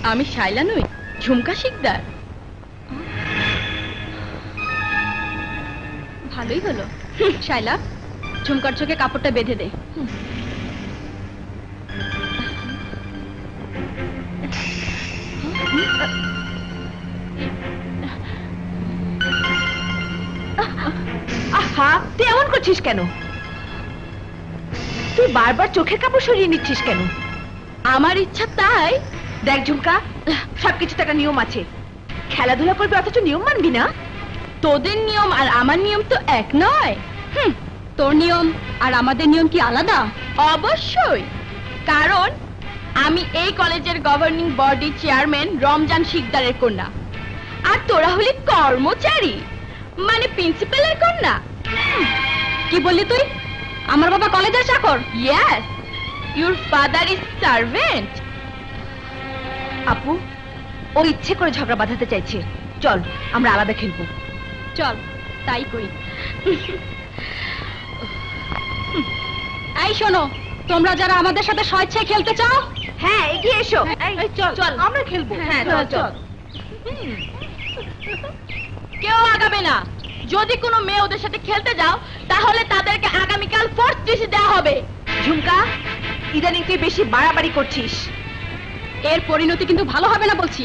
আমি শাইলা নই, ঝুমকা শিকদার। ভালোই হলো। শাইলা, ঝুমকার চোখে কাপড়টা বেঁধে দে। আহা, তুই এমন করছিস কেন? তুই বারবার চোখের কাপড় সরিয়ে নিচ্ছিস কেন? আমার ইচ্ছা তাই। দেখ ঝুমকা, সবকিছুতে একটা নিয়ম আছে। খেলাধুলা করবি অথচ নিয়ম মানবি না? তোদের নিয়ম আর আমার নিয়ম তো এক নয়। তোর নিয়ম আর আমাদের নিয়ম কি আলাদা? অবশ্যই, কারণ আমি এই কলেজের গভর্নিং বডি চেয়ারম্যান রমজান শিকদারের কন্যা, আর তোরা হলি কর্মচারী, মানে প্রিন্সিপালের কন্যা। কি বললি তুই? আমার বাবা কলেজের চাকর? Yes, your father is servant. আপু, ও ইচ্ছে করে ঝগড়া বাঁধাতে চাইছে। চল আমরা আলাদা খেলবো। চল তাই করি। এই শোনো, তোমরা যারা আমাদের সাথে স্বেচ্ছায় খেলতে চাও, হ্যাঁ এগিয়ে এসো। চল চল আমরা খেলবো। হ্যাঁ চল চল। কেউ আগাবে না। যদি কোনো মেয়ে ওদের সাথে খেলতে যাও, তাহলে তাদেরকে আগামীকাল ফোর্থ টিসি দেওয়া হবে। ঝুমকা, ইদানিং তুই বেশি বাড়াবাড়ি করছিস। এর পরিণতি কিন্তু ভালো হবে না বলছি।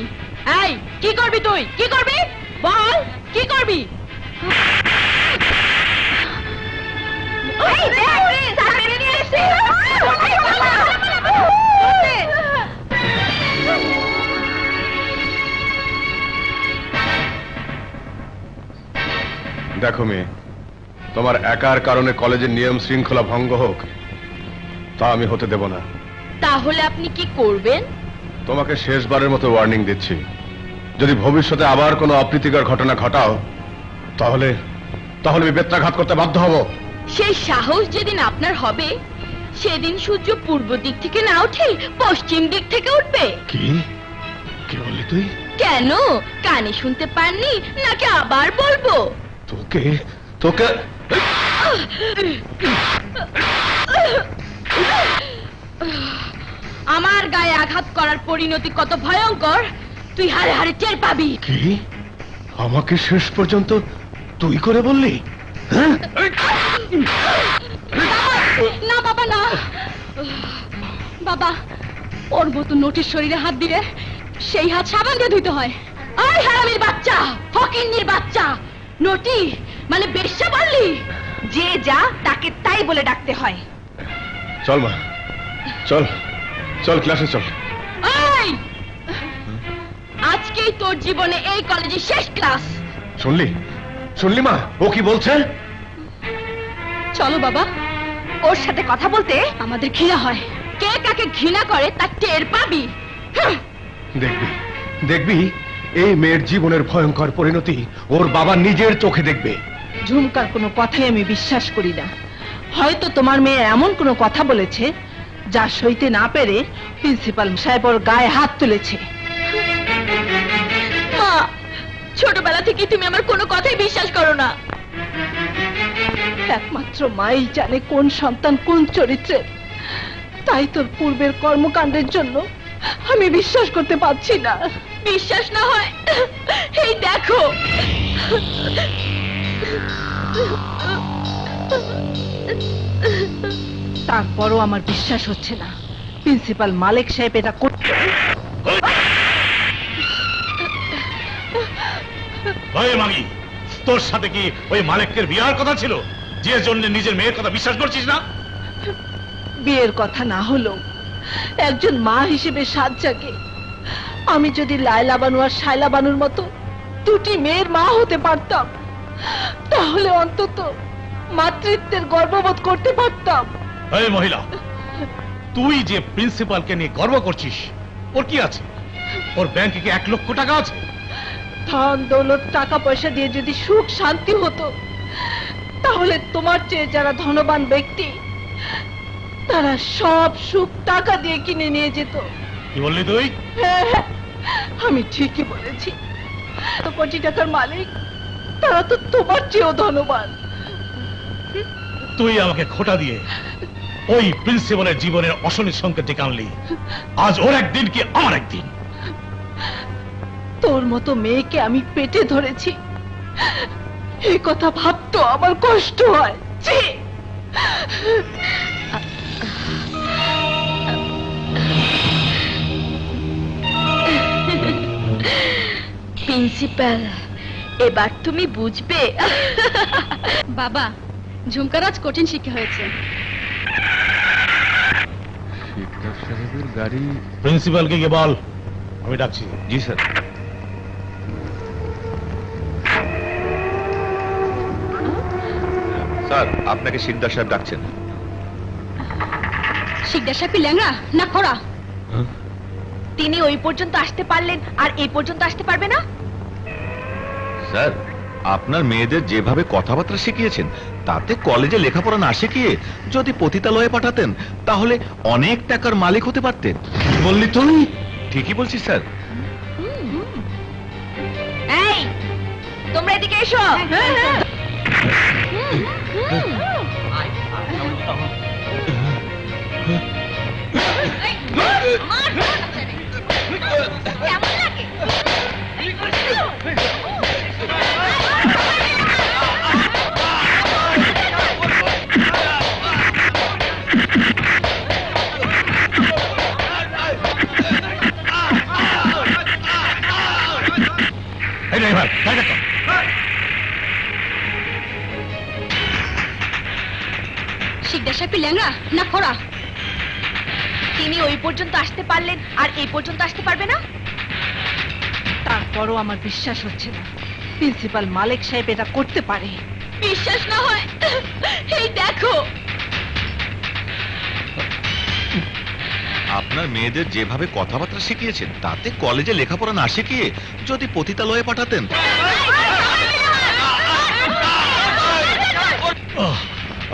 এই, কি করবি তুই? কি করবি বল, কি করবি? এই দেখ, স্যার মেরে নিয়ে এসেছে। দেখো মেয়ে, তোমার একার কারণে কলেজের নিয়ম শৃঙ্খলা ভঙ্গ হোক, তা আমি হতে দেব না। তাহলে আপনি কি করবেন? তোমাকে শেষবারের মতো ওয়ার্নিং দিচ্ছি, যদি ভবিষ্যতে আবার কোনো অপ্রীতিকর ঘটনা ঘটাও, তাহলে আমি বেত্রাঘাত করতে বাধ্য হব। সেই সাহস যেদিন আপনার হবে, সেদিন সূর্য পূর্ব দিক থেকে না উঠে পশ্চিম দিক থেকে উঠবে। কি কি বললি তুই? কেন, কানে শুনতে পাননি নাকি আবার বলবো? তোকে তোকে আমার গায়ে আঘাত করার পরিণতি কত ভয়ঙ্কর তুই হারে হারে টের পাবি। কি আমাকে শেষ পর্যন্ত তুই করে বললি? না বাবা না, বাবা ওর মতো নোটিশ শরীরে হাত দিলে সেই হাত সাবান দিয়ে ধুইতে হয়। আয় হারামির বাচ্চা, ফকিন্নির বাচ্চা, নটি মানে বেশ্যা বললি? যে যা তাকে তাই বলে ডাকতে হয়। চল মা, চল চল ক্লাসে চল। এই, আজকেই তোর জীবনে এই কলেজে শেষ ক্লাস। শুনলি মা, ও কি বলছে? চলো বাবা, ওর সাথে কথা বলতে আমাদের ঘৃণা হয়। কে কাকে ঘৃণা করে তা টের পাবি। দেখবি এই মেয়ের জীবনের ভয়ঙ্কর পরিণতি ওর বাবা নিজের চোখে দেখবে। ঝুমকার কোনো কথাই আমি বিশ্বাস করি না। হয়তো তোমার মেয়ে এমন কোনো কথা বলেছে যা সইতে না পেরে প্রিন্সিপাল সাহেব ওর গায়ে হাত তুলেছে। মা, ছোটবেলা থেকে তুমি আমার কোনো কথাই বিশ্বাস করো না। একমাত্র মাই জানে কোন সন্তান কোন চরিত্রের। তাই তোর পূর্বের কর্মকাণ্ডের জন্য আমি বিশ্বাস করতে পারছি না। বিশ্বাস না হয় এই দেখো। তারপরও আমার বিশ্বাস হচ্ছে না প্রিন্সিপাল মালিক সাহেব এটা করতে। মাগি, তোর সাথে কি ওই মালিকের বিয়ার কথা ছিল, যে জন্য নিজের মেয়ের কথা বিশ্বাস করছিস না? বিয়ের কথা না হলো একজন মা হিসেবে সাত জাগে। আমি যদি লায়লা বানু আর শায়লা বানুর মতো দুটি মেয়ের মা হতে পারতাম, তাহলে অন্তত মাতৃত্বের গর্ববোধ করতে পারতাম। এই মহিলা, তুই যে প্রিন্সিপালকে নিয়ে গর্ব করছিস, ওর কি আছে? ওর ব্যাংকে কি 1 লক্ষ টাকা আছে? ধন দৌলত টাকা পয়সা দিয়ে যদি সুখ শান্তি হতো, তাহলে তোমার চেয়ে যারা ধনবান ব্যক্তি তারা সব সুখ টাকা দিয়ে কিনে নিয়ে যেত। কি বললি তুই? হ্যাঁ, আমি ঠিকই বলেছি। তো কোটি টাকার মালিক তারা তো তোমার চেয়েও ধনবান। তুই আমাকে খোটা দিয়ে ওই প্রিন্সিপালের জীবনের অশনি সংকেত ডেকে আনলি। আজ ওর একদিন কি আমার একদিন। তোর মতো মেয়েকে আমি পেটে ধরেছি, এই কথা ভাবতো আমার কষ্ট হয়। ছি! প্রিন্সিপাল, এবার তুমি বুঝবে। বাবা, ঝুমকার আজ কঠিন শিক্ষা হয়েছে। শিকদার সাহেবের গাড়ি। প্রিন্সিপালকে গিয়ে বল আমি ডাকছি। জি স্যার। স্যার, আপনাকে শিকদার সাহেব ডাকছেন। শিকদার সাহেব কি ল্যাংড়া না খোড়া? তিনি ওই পর্যন্ত আসতে পারলেন আর এই পর্যন্ত আসতে পারবে না? স্যার, আপনার মেয়েদের যেভাবে কথাবার্তা শিখিয়েছেন তাতে কলেজে লেখাপড়া না শিখিয়ে যদি পতিতালয়ে পাঠাতেন তাহলে অনেক টাকার মালিক হতে পারতেন। বললি তুই? ঠিকই বলছি স্যার। এই, তোমরা এদিকে এসো। এই ড্রাইভার, গাড়িটা কর। শিকদার সাহেব কি ল্যাংড়া না খোড়া? তিনি ওই পর্যন্ত আসতে পারলেন আর এই পর্যন্ত আসতে পারবে না? তারপরও আমার বিশ্বাস হচ্ছে না প্রিন্সিপাল মালিক সাহেব এটা করতে পারে। বিশ্বাস না হয় এই দেখো। আপনার মেয়েদের যেভাবে কথাবার্তা শিখিয়েছেন তাতে কলেজে লেখাপড়া না শিখিয়ে যদি পতিতালয়ে পাঠাতেন।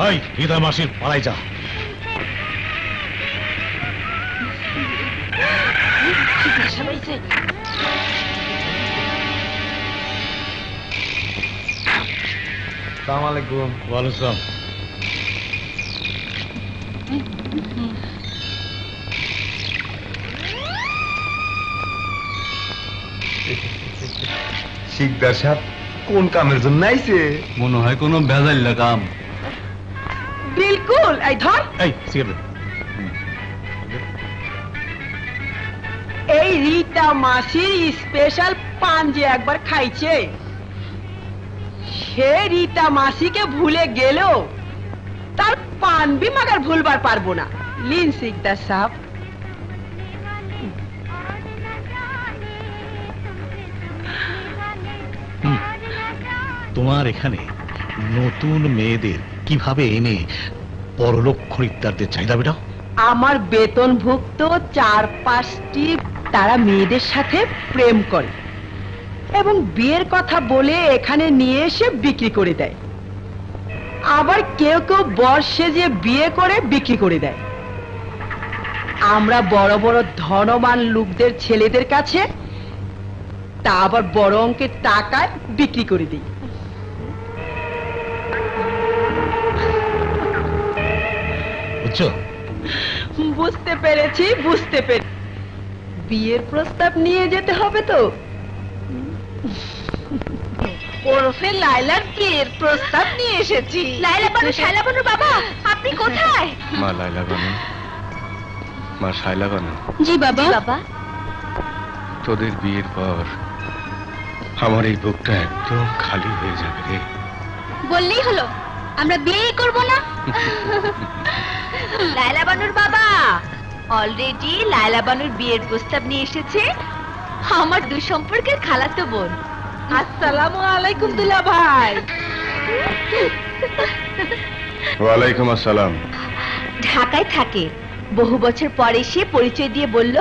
এই হৃদয় মাসির পালাই যা। আসসালামু আলাইকুম। ওয়ালাইকুম আসসালাম। শিকদার সাহেব কোন কামের জন্য আইছে? মনে হয় কোনো ভেজাইল্লা কাম। বিলকুল। এই ধর, এই সিগারেট। এই রীতা মাসির স্পেশাল পান যে একবার খাইছে, সে রীতা মাসিকে ভুলে গেল, তার পান বি মাগার ভুলবার পারবো না। লিন শিকদার সাহেব। তোমার এখানে নতুন মেয়েদের কিভাবে এনে পরলোক খরিদ্দারদের চাহিদা মেটাও? আমার বেতনভুক্ত 4-5টি তারা মেয়েদের সাথে প্রেম করে এবং বিয়ের কথা বলে এখানে নিয়ে এসে বিক্রি করে দেয়। আবার কেউ কেউ বর সেজে বিয়ে করে বিক্রি করে দেয়। আমরা বড় বড় ধনবান লোকদের ছেলেদের কাছে তা আবার বড় অঙ্কের টাকায় বিক্রি করে দিই। বুঝছো? বুঝতে পেরেছি, বুঝতে পেরেছি। বিয়ের প্রস্তাব নিয়ে যেতে হবে তো। ওরফে লায়লার বিয়ের প্রস্তাব নিয়ে এসেছি। লায়লা বানু, শায়লা বানুর বাবা, আপনি কোথায়? মা লায়লা বানু, মা শায়লা বানু, জি বাবা। বাবা, তোদের বিয়ের পর আমার এই বুকটা একদম খালি হয়ে যাবে রে। বললেই হলো, আমরা বিয়ে করব না? লায়লা বানুর বাবা অলরেডি লায়লা বানুর বিয়ের প্রস্তাব নিয়ে এসেছে আমার দুঃসম্পর্কের খালাতো বোন। আসসালামু আলাইকুম দুলা ভাই। ওয়ালাইকুম আসসালাম। ঢাকায় থাকে, বহু বছর পর এসে পরিচয় দিয়ে বলল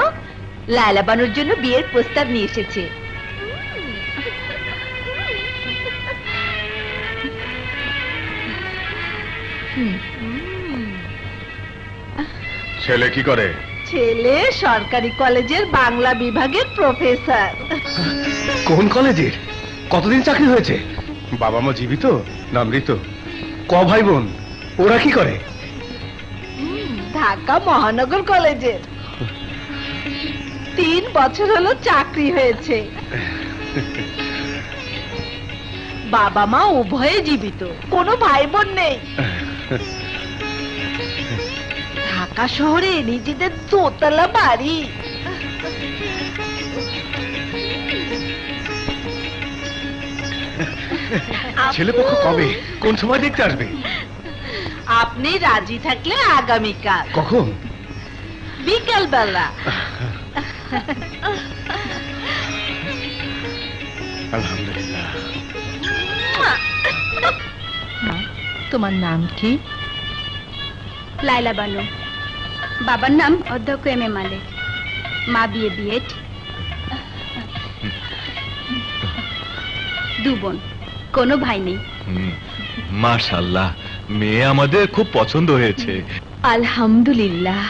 লায়লা বানুর জন্য বিয়ের প্রস্তাব নিয়ে এসেছে। ছেলে কি করে? ছেলে সরকারি কলেজের বাংলা বিভাগের প্রফেসর। কোন কলেজের? কতদিন চাকরি হয়েছে? বাবা মা জীবিত না মৃত? ক ভাই বোন? ওরা কি করে? ঢাকা মহানগর কলেজের 3 বছর হলো চাকরি হয়েছে। বাবা মা উভয়ে জীবিত, কোনো ভাই বোন নেই। ঢাকা শহরে নিজেদের দোতলা বাড়ি। ছেলেপক্ষ কবে, কোন সময় দেখতে আসবে? আপনি রাজি থাকলে আগামীকাল কখন? বিকেল বেলা। আলহামদুলিল্লাহ। তোমার নাম কি? লাইলা বানু। বাবার নাম অধ্যক্ষ এম এ মালিক। মা বিয়ে বিএড। 2 বোন, কোনো ভাই নেই। মাশাআল্লাহ, মেয়ে আমাদের খুব পছন্দ হয়েছে। আলহামদুলিল্লাহ।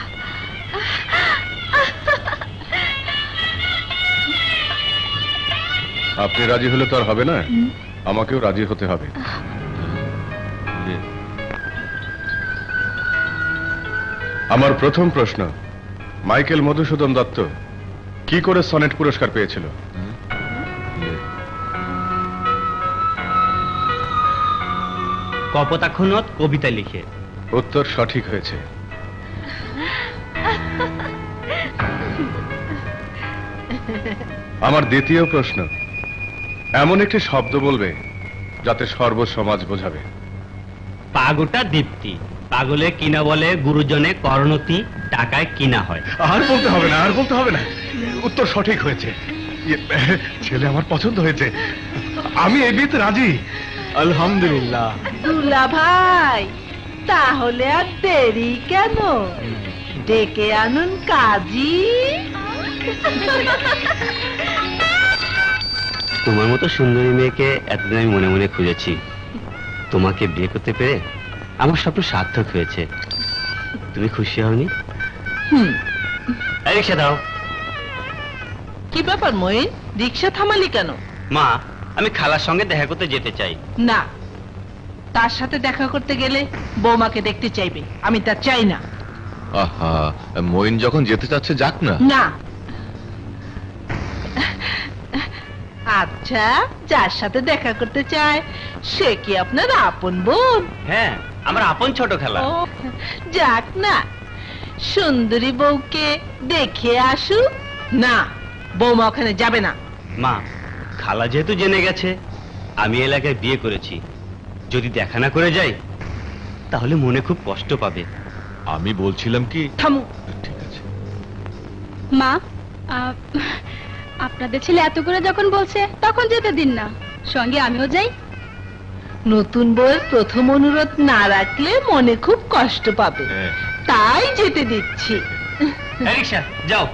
আপনি রাজি হলে তো আর হবে না, আমাকেও রাজি হতে হবে। আমার প্রথম প্রশ্ন, মাইকেল মধুসূদন দত্ত কি করে সনেট পুরস্কার পেয়েছিল? কপোতাক্ষণত কবিতা লিখে। উত্তর সঠিক হয়েছে। আমার দ্বিতীয় প্রশ্ন, এমন একটি শব্দ বলবে যাতে সর্বসমাজ বোঝাবে। পাগোটা দীপ্তি। পাগলে কিনা বলে গুরুজনে করণতি, টাকায় কিনা হয়। আর বলতে হবে না, আর বলতে হবে না, উত্তর সঠিক হয়েছে। ছেলে আমার পছন্দ হয়েছে, আমি এই বিয়েতে রাজি। আলহামদুলিল্লাহ। দুলা ভাই, তাহলে আর দেরি কেন? ডেকে আনুন কাজী। তোমার মতো সুন্দরী মেয়েকে এতদিন আমি মনে মনে খুঁজেছি। তোমাকে বিয়ে করতে পেরে আমার স্বপ্ন সার্থক হয়েছে। তুমি খুশি হওনি? রিক্সা দাও। কি ব্যাপার মইন, রিক্সা থামালি কেন? মা, আমি খালার সঙ্গে দেখা করতে যেতে চাই। না, তার সাথে দেখা করতে গেলে বৌমাকে দেখতে চাইবে, আমি তা চাই না। আহা, মইন যখন যেতে চাচ্ছে যাক না। না। আচ্ছা, যার সাথে দেখা করতে চায় সে কি আপনার আপন বোন? হ্যাঁ, আমার আপন ছোট খালা। ও, যাক না, সুন্দরী বউকে দেখে আসুক। না, বৌমা ওখানে যাবে না। মা, খালা যেহেতু জেনে গেছে আমি এলাকায় বিয়ে করেছি, যদি দেখা না করে যাই তাহলে মনে খুব কষ্ট পাবে। আমি বলছিলাম কি, থামু। ঠিক আছে। মা, আপনাদের ছেলে এত করে যখন বলছে তখন যেতে দিন না, সঙ্গে আমিও যাই। নতুন বউয়ের প্রথম অনুরোধ না রাখলে মনে খুব কষ্ট পাবে, হ্যাঁ। তাই যেতে দিচ্ছি। রিক্সা যাও,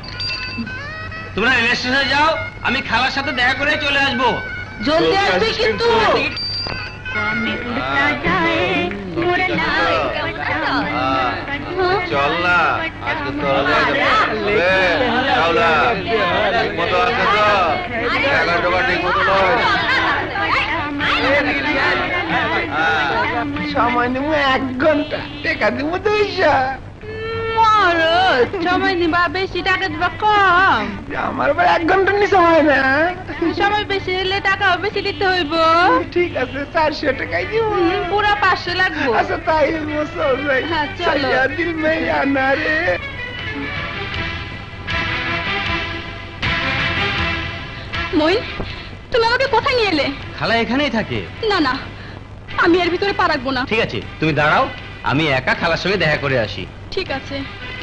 তোমরা রেল স্টেশনে যাও, আমি খালার সাথে দেখা করে চলে আসবো। জলদি আসবে কিন্তু। চল না, আজকে তো ঠিক মতো আসবে তো, টাকা ঠিক মতো নয়। সময় নেব 1 ঘন্টা, টাকা দিব 200। সময় নিবা বেশি, টাকা দিবা কম। আমার আবার 1 ঘন্টা নি সময় না। সময় বেশি হলে টাকাও বেশি দিতে হইব। ঠিক আছে, 400 টাকাই দিব। পুরা 500 লাগবো। আচ্ছা তাই চল যাই। হ্যাঁ, চলো। দিল মে আনা রে। মইন, তুমি আমাকে কোথায় নিয়ে এলে? খালা এখানেই থাকে। না না, আমি এর ভিতরে পা রাখবো না। ঠিক আছে, তুমি দাঁড়াও, আমি একা খালার সঙ্গে দেখা করে আসি। ঠিক আছে,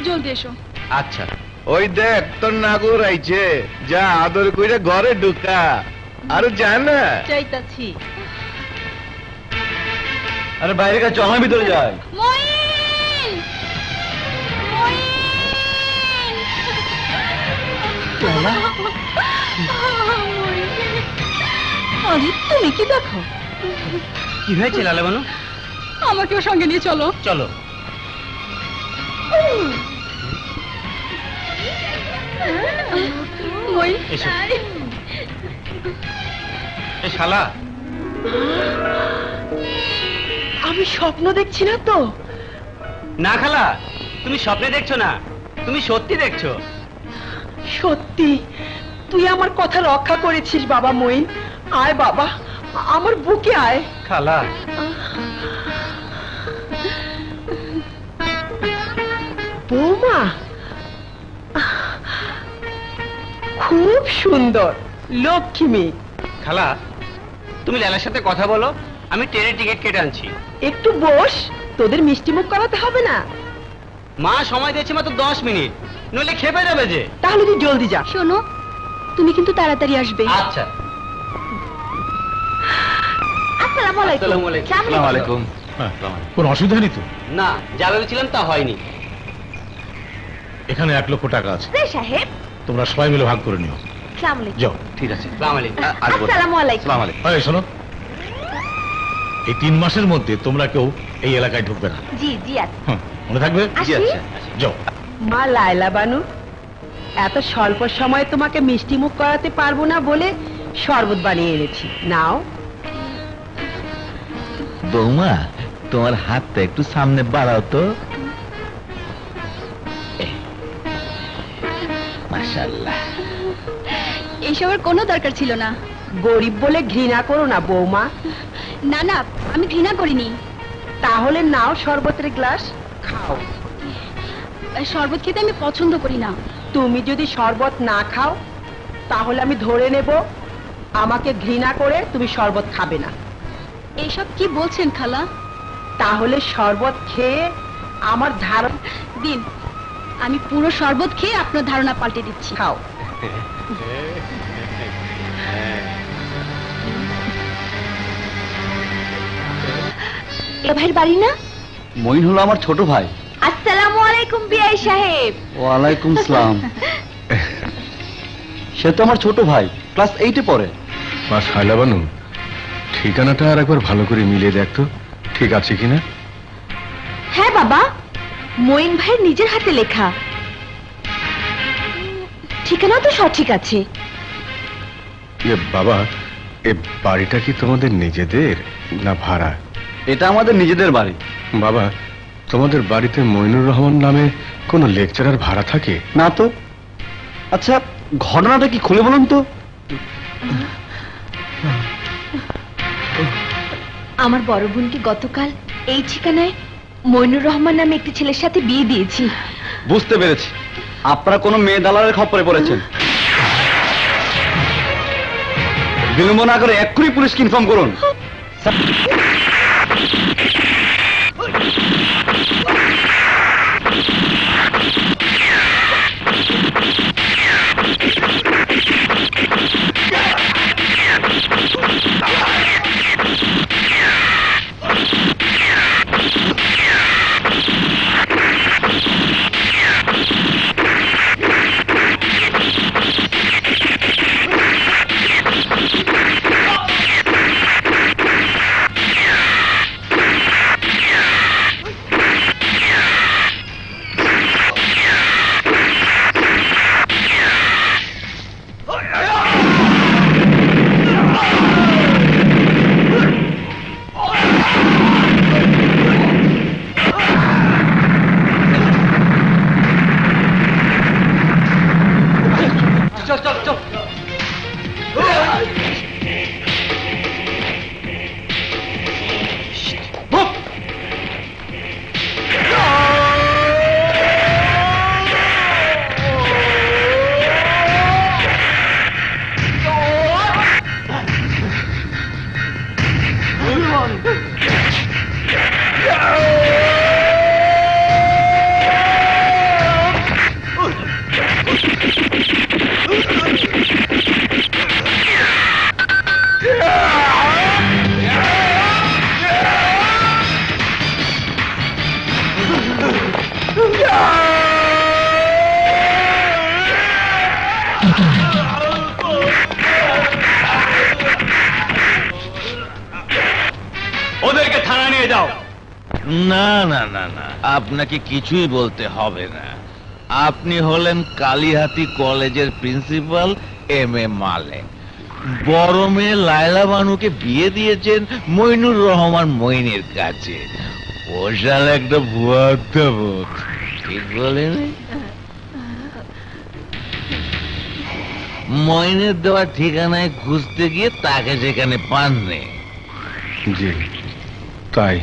জলদি এসো। আচ্ছা। ওই দেখ তোর নাগর আইছে, যা আদর কইরা ঘরে ঢুকা। আর জানা চাইতাছি। আরে বাইরে কাছে চল, ভিতরে যাই। মইন, মইন। আরে তুমি কি দেখো? কি হয়েছে লালা বানু? আমাকেও সঙ্গে নিয়ে চলো। চলো। মইন, এসো। এ শালা, আমি স্বপ্ন দেখছি না তো? না খালা, তুমি স্বপ্নে দেখছো না, তুমি সত্যি দেখছো। সত্যি তুই আমার কথা রক্ষা করেছিস বাবা মইন। আয় বাবা, আমার বুকে আয়। খালা, বৌমা খুব সুন্দর, লক্ষ্মী মেয়ে। খালা তুমি লালার সাথে কথা বলো, আমি ট্রেনের টিকিট কেটে আনছি। একটু বস, তোদের মিষ্টি মুখ করাতে হবে না। মা সময় দিয়েছে মাত্র 10 মিনিট, নইলে খেপে যাবে যে। তাহলে তুই জলদি যা। শোনো, তুমি কিন্তু তাড়াতাড়ি আসবে। আচ্ছা। আসসালামু আলাইকুম। আসসালামু আলাইকুম। আসসালামু আলাইকুম। হ্যাঁ, কোনো অসুবিধা নেই তো? না, যা ভেবেছিলাম তা হয়নি। এখানে 1 লক্ষ টাকা আছে, সাহেব, তোমরা সবাই মিলে ভাগ করে নিও। আসসালামু আলাইকুম। যাও। ঠিক আছে। আসসালামু আলাইকুম। আসবো। আসসালামু আলাইকুম। আসসালামু আলাইকুম। এই শোনো, এই 3 মাসের মধ্যে তোমরা কেউ এই এলাকায় ঢুকবে না। জি জি আচ্ছা। হ্যাঁ, মনে থাকবে? আসি। যাও। মা লায়লা বানু, এত স্বল্প সময়ে তোমাকে মিষ্টি মুখ করাতে পারবো না বলে শরবত বানিয়ে এনেছি, নাও। বৌমা, তোমার হাতটা একটু সামনে বাড়াও তো। মাশাআল্লাহ। এইসবের কোনো দরকার ছিল না। গরিব বলে ঘৃণা করো না বৌমা। না না, আমি ঘৃণা করিনি। তাহলে নাও শরবতের গ্লাস, খাও। শরবত খেতে আমি পছন্দ করি না। তুমি যদি শরবত না খাও তাহলে আমি ধরে নেব আমাকে ঘৃণা করে তুমি শরবত খাবে না। এইসব কি বলছেন খালা? তাহলে শরবত খেয়ে আমার ধারণা দিন, আমি পুরো শরবত খেয়ে আপনার ধারণা পাল্টে দিচ্ছি। খাও। এ ভাইয়ের বাড়ি না? মইন হলো আমার ছোট ভাই। আসসালামু আলাইকুম বিআই সাহেব। ওয়ালাইকুম সালাম। সে তো আমার ছোট ভাই, ক্লাস 8-এ পড়ে। মা শায়লা বানু, ঠিকানাটা আর একবার ভালো করে মিলিয়ে দেখ তো, ঠিক আছে কিনা। হ্যাঁ বাবা, মইন ভাইয়ের নিজের হাতে লেখা। ঠিকানা তো সঠিক আছে। বাবা, এ বাড়িটা কি তোমাদের নিজেদের না ভাড়া? এটা আমাদের নিজেদের বাড়ি। বাবা, তোমাদের বাড়িতে মইনুর রহমান নামে কোনো লেকচারার ভাড়া থাকে? না তো। আচ্ছা, ঘটনাটা কি খুলে বলুন তো। আমার বড় বোনকে গতকাল এই ঠিকানায় মইনুর রহমান নামে একটি ছেলের সাথে বিয়ে দিয়েছি। বুঝতে পেরেছি, আপনারা কোনো মেয়ে দালালের খপ্পরে পড়েছেন। বিলম্ব না করে এক্ষুনি পুলিশকে ইনফর্ম করুন। ওদেরকে থানা নিয়ে যাও। না না না না, আপনাকে কিছুই বলতে হবে না। আপনি হলেন কালীহাতি কলেজের প্রিন্সিপাল M.A. মালেক। বড় মেয়ে লায়লা বানুকে বিয়ে দিয়েছেন মইনুর রহমান মইনের কাছে। ও শালা একটা ভুয়া, ঠিক বলেন? মইনের দেওয়া ঠিকানায় খুঁজতে গিয়ে তাকে সেখানে পাননি। জি তাই।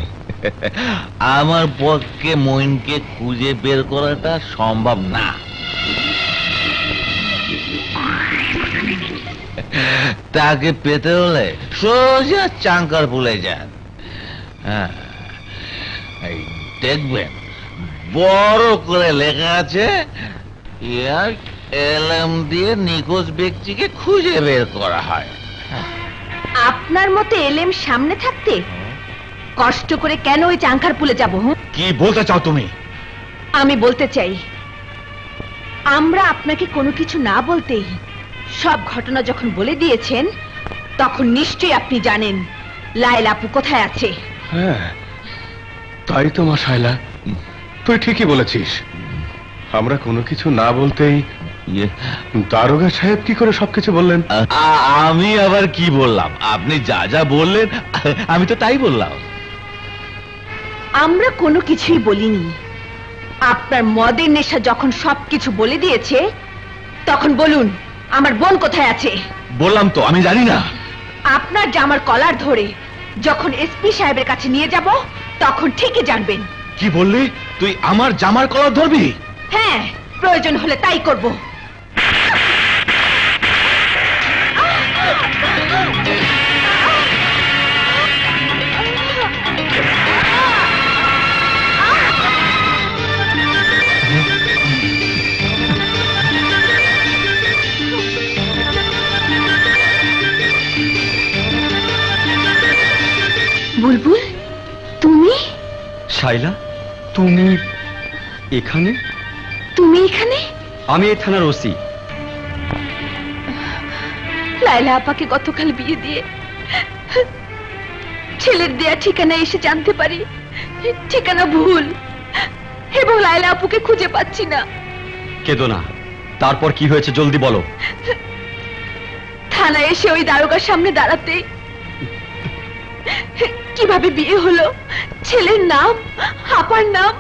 আমার পক্ষে মইনকে খুঁজে বের করাটা সম্ভব না। তাকে পেতে হলে সোজা চাঙ্কার পুলে যান। হ্যাঁ, এই দেখবেন বড় করে লেখা আছে, এলএম দিয়ে নিখোঁজ ব্যক্তিকে খুঁজে বের করা হয়। আপনার মতো এলেম সামনে থাকতে কষ্ট করে কেন ওই চাঙ্খার পুলে যাব? কি বলতে চাও তুমি? আমি বলতে চাই, আমরা আপনাকে কোনো কিছু না বলতেই সব ঘটনা যখন বলে দিয়েছেন, তখন নিশ্চয়ই আপনি জানেন লায়লা আপু কোথায় আছে। হ্যাঁ তাই তো মা শায়লা, তুই ঠিকই বলেছিস। আমরা কোনো কিছু না বলতেই দারোগা সাহেব কি করে সবকিছু বললেন? আমি আবার কি বললাম? আপনি যা যা বললেন আমি তো তাই বললাম। আমরা কোনো কিছুই বলিনি। আপনার মদের নেশা যখন সবকিছু বলে দিয়েছে, তখন বলুন আমার বোন কোথায় আছে। বললাম তো আমি জানি না। আপনার জামার কলার ধরে যখন এসপি সাহেবের কাছে নিয়ে যাব, তখন ঠিকই জানবেন। কি বললি? তুই আমার জামার কলার ধরবি? হ্যাঁ, প্রয়োজন হলে তাই করব। বুলবুল, তুমি? শাইলা, তুমি এখানে? তুমি এখানে? আমি এই থানার ওসি। লায়লা আপাকে গতকাল বিয়ে দিয়ে ছেলের দেয়া ঠিকানায় এসে জানতে পারি ঠিকানা ভুল, এবং লায়লা আপুকে খুঁজে পাচ্ছি না। কেঁদো না, তারপর কি হয়েছে জলদি বলো। থানায় এসে ওই দারোগার সামনে দাঁড়াতে কিভাবে বিয়ে হলো, ছেলের নাম, আপার নাম,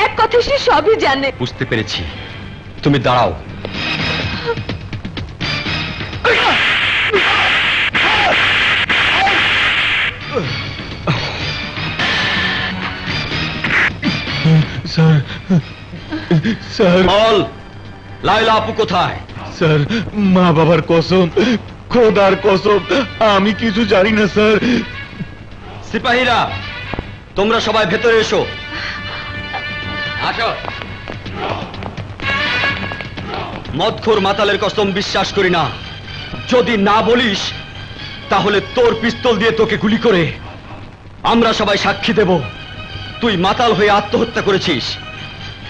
এক কথা সে সবই জানে। বুঝতে পেরেছি, তুমি দাঁড়াও। স্যার, স্যার, বল, লায়লা আপু কোথায়? স্যার, মা বাবার কসম, খোদার কসম, আমি কিছু জানি না স্যার। সিপাহীরা, তোমরা সবাই ভেতরে এসো। আসো। মদখোর মাতালের কসম বিশ্বাস করি না। যদি না বলিস তাহলে তোর পিস্তল দিয়ে তোকে গুলি করে আমরা সবাই সাক্ষী দেব তুই মাতাল হয়ে আত্মহত্যা করেছিস।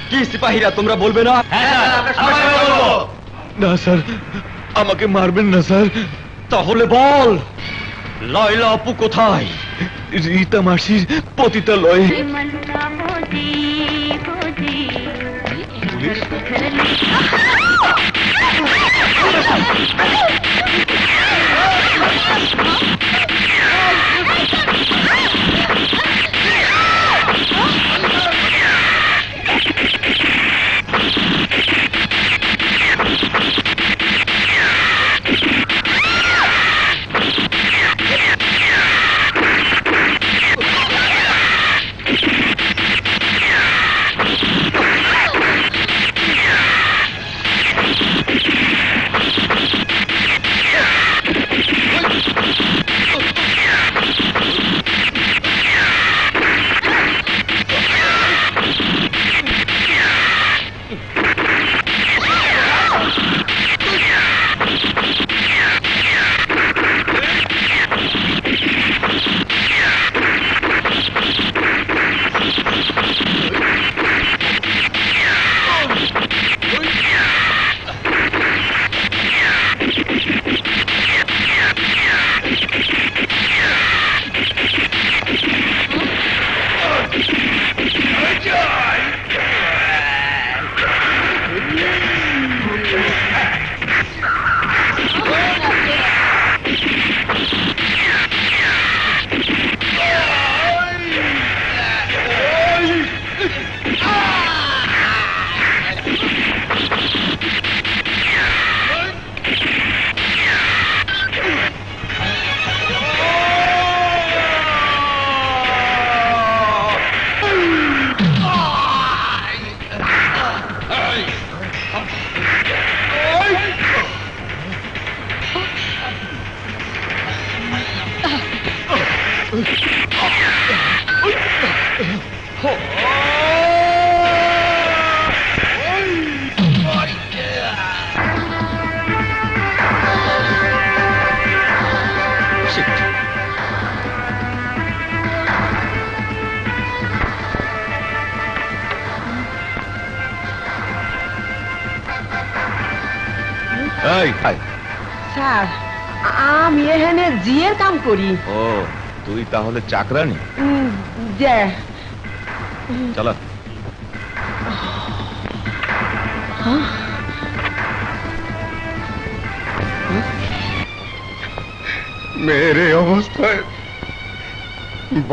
কি সিপাহীরা, তোমরা বলবে না? না স্যার, আমাকে মারবেন না স্যার। তাহলে বল, লায়লা আপু কোথায়? রীতা মাসির পতিতালয়ে। এই স্যার আমি এখানে জিয়ের কাম করি। ও তুই তাহলে চাকরানি? যে চলো। মেয়ের এই অবস্থায়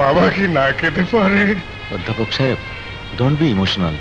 বাবা কি না খেতে পারে? অধ্যাপক সাহেব, ডোন্ট বি ইমোশনাল।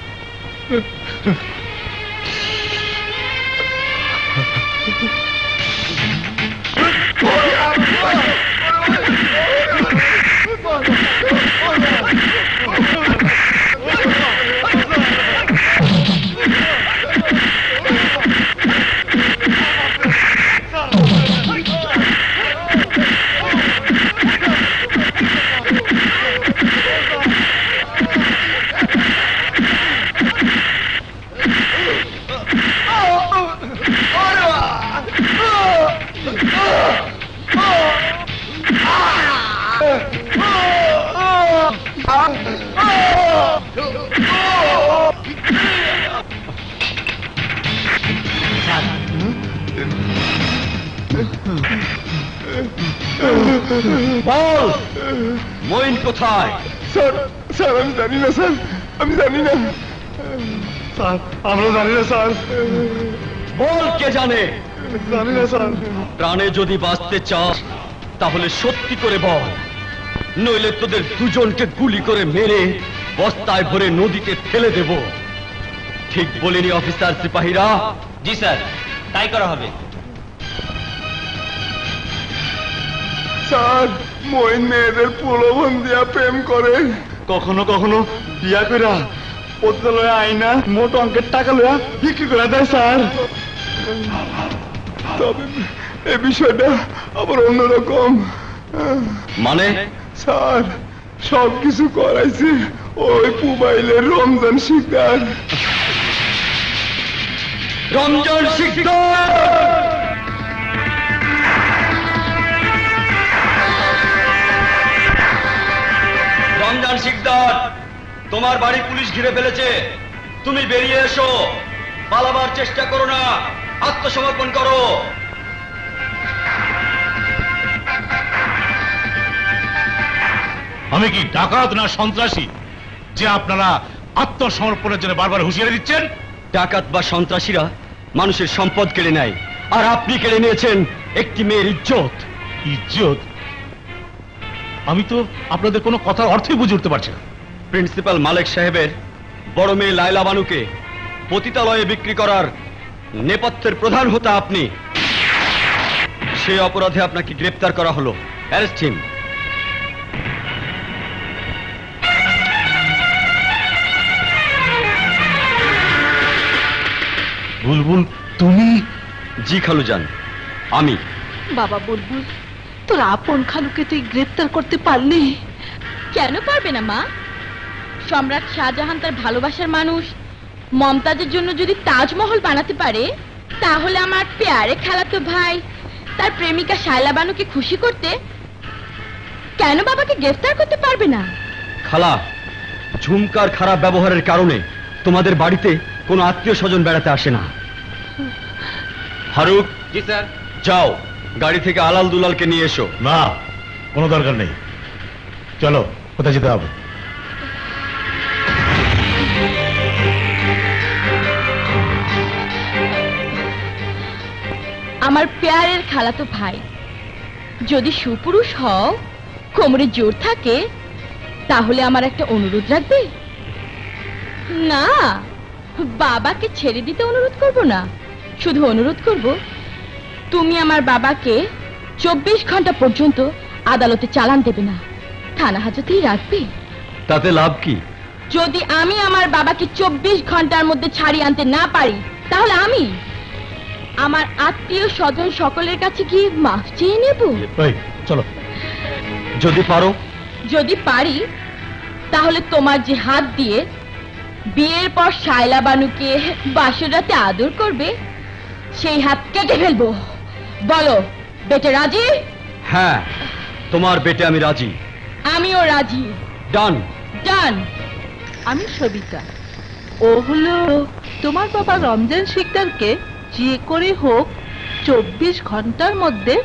বল মঈন কোথায়? স্যার স্যার আমি জানি না স্যার, আমি জানি না স্যার, আমরা জানি না স্যার, বল কে জানে? জানি না স্যার। প্রাণে যদি বাঁচতে চাস তাহলে সত্যি করে বল, নইলে তোদের দুজনকে গুলি করে মেরে বস্তায় ভরে নদীতে ফেলে দেব। ঠিক বলিনি অফিসার সিপাহীরা? জি স্যার, তাই করা হবে। স্যার মইন মেয়েদের প্রলোভন দিয়া প্রেম করে, কখনো কখনো বিয়া কইরা পতিতালয়ে আইনা মোট অঙ্কের টাকা লইয়া বিক্রি করে দেয় স্যার। তবে এ বিষয়টা আবার অন্যরকম। মানে? স্যার সব কিছু করাইছে ওই মোবাইলের রমজান শিকদার। রমজান শিকদার! রমজান শিকদার, তোমার বাড়ি পুলিশ ঘিরে ফেলেছে, তুমি বেরিয়ে এসো। পালাবার চেষ্টা করো না, আত্মসমর্পণ করো। আমি কি ডাকাত না সন্ত্রাসী যে আপনারা আত্মসমর্পণের জন্য বারবার হুঁশিয়ারি দিচ্ছেন? ডাকাত বা সন্ত্রাসীরা মানুষের সম্পদ কেড়ে নেয়, আর আপনি কেড়ে নিয়েছেন একটি মেয়ের ইজ্জত। ইজ্জত? আমি তো আপনাদের কোনো কথার অর্থই বুঝে উঠতে পারছি না। প্রিন্সিপাল মালেক সাহেবের বড় মেয়ে লায়লা বানুকে পতিতালয়ে বিক্রি করার নেপথ্যের প্রধান হোতা আপনি। সেই অপরাধে আপনাকে গ্রেপ্তার করা হলো। Arrest him. বুলবুল তুমি? জি খালুজান, আমি। বাবা বুলবুল, তোর আপন খালুকে তুই গ্রেফতার করতে পারলি? কেন পারবে না মা? সম্রাট শাহজাহান তার ভালোবাসার মানুষ মমতাজের জন্য যদি তাজমহল বানাতে পারে, তাহলে আমার প্যারে খালাতো ভাই তার প্রেমিকা শায়লা বানুকে খুশি করতে কেন বাবাকে গ্রেফতার করতে পারবে না? খালা, ঝুমকার খারাপ ব্যবহারের কারণে তোমাদের বাড়িতে কোনো আত্মীয় স্বজন বেড়াতে আসে না। ফারুক। জি স্যার। যাও, গাড়ি থেকে আলাল দুলালকে নিয়ে এসো। না, কোনো দরকার নেই। চলো, কোথায় যেতে হবে? আমার প্যারের খালাতো ভাই, যদি সুপুরুষ হও, কোমরে জোর থাকে, তাহলে আমার একটা অনুরোধ রাখবে? না, বাবাকে ছেড়ে দিতে অনুরোধ করব না, শুধু অনুরোধ করব তুমি আমার বাবাকে 24 ঘন্টা পর্যন্ত আদালতে চালান দেবে না, থানা হাজতেই রাখবে। তাতে লাভ কি? যদি আমি আমার বাবাকে 24 ঘন্টার মধ্যে ছাড়িয়ে আনতে না পারি, তাহলে আমি আমার আত্মীয় স্বজন সকলের কাছে গিয়ে মাফ চেয়ে নেব। চলো। যদি পারো যদি পারি তাহলে তোমার যে হাত দিয়ে বিয়ের পর শায়লা বানুকে বাসর রাতে আদর করবে সেই হাত কেটে ফেলবো। বলো বেটে রাজি? হ্যাঁ, তোমার বেটে আমি রাজি। আমিও রাজি। ডান। ডান। আমি সবিতা। ও হলো তোমার বাবা রমজান শিকদারকে যে করে হোক 24 ঘন্টার মধ্যে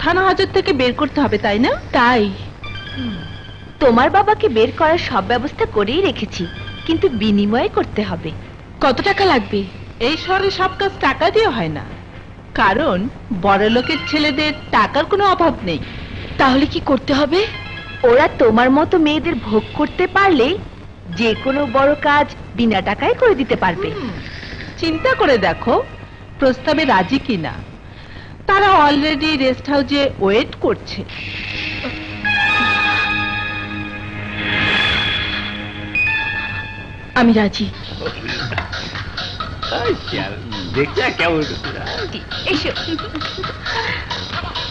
থানা হাজত থেকে বের করতে হবে, তাই না? তাই তোমার বাবাকে বের করার সব ব্যবস্থা করেই রেখেছি, কিন্তু বিনিময়ে করতে হবে। কত টাকা লাগবে? এই শহরে সব কাজ টাকা দিয়ে হয় না, কারণ বড় লোকের ছেলেদের টাকার কোনো অভাব নেই। তাহলে কি করতে হবে? ওরা তোমার মতো মেয়েদের ভোগ করতে পারলে যে কোনো বড় কাজ বিনা টাকায় করে দিতে পারবে। চিন্তা করে দেখো প্রস্তাবে রাজি কিনা। তারা অলরেডি রেস্ট হাউসে ওয়েট করছে। আমি রাজি। দেখছে কেমন? এসো।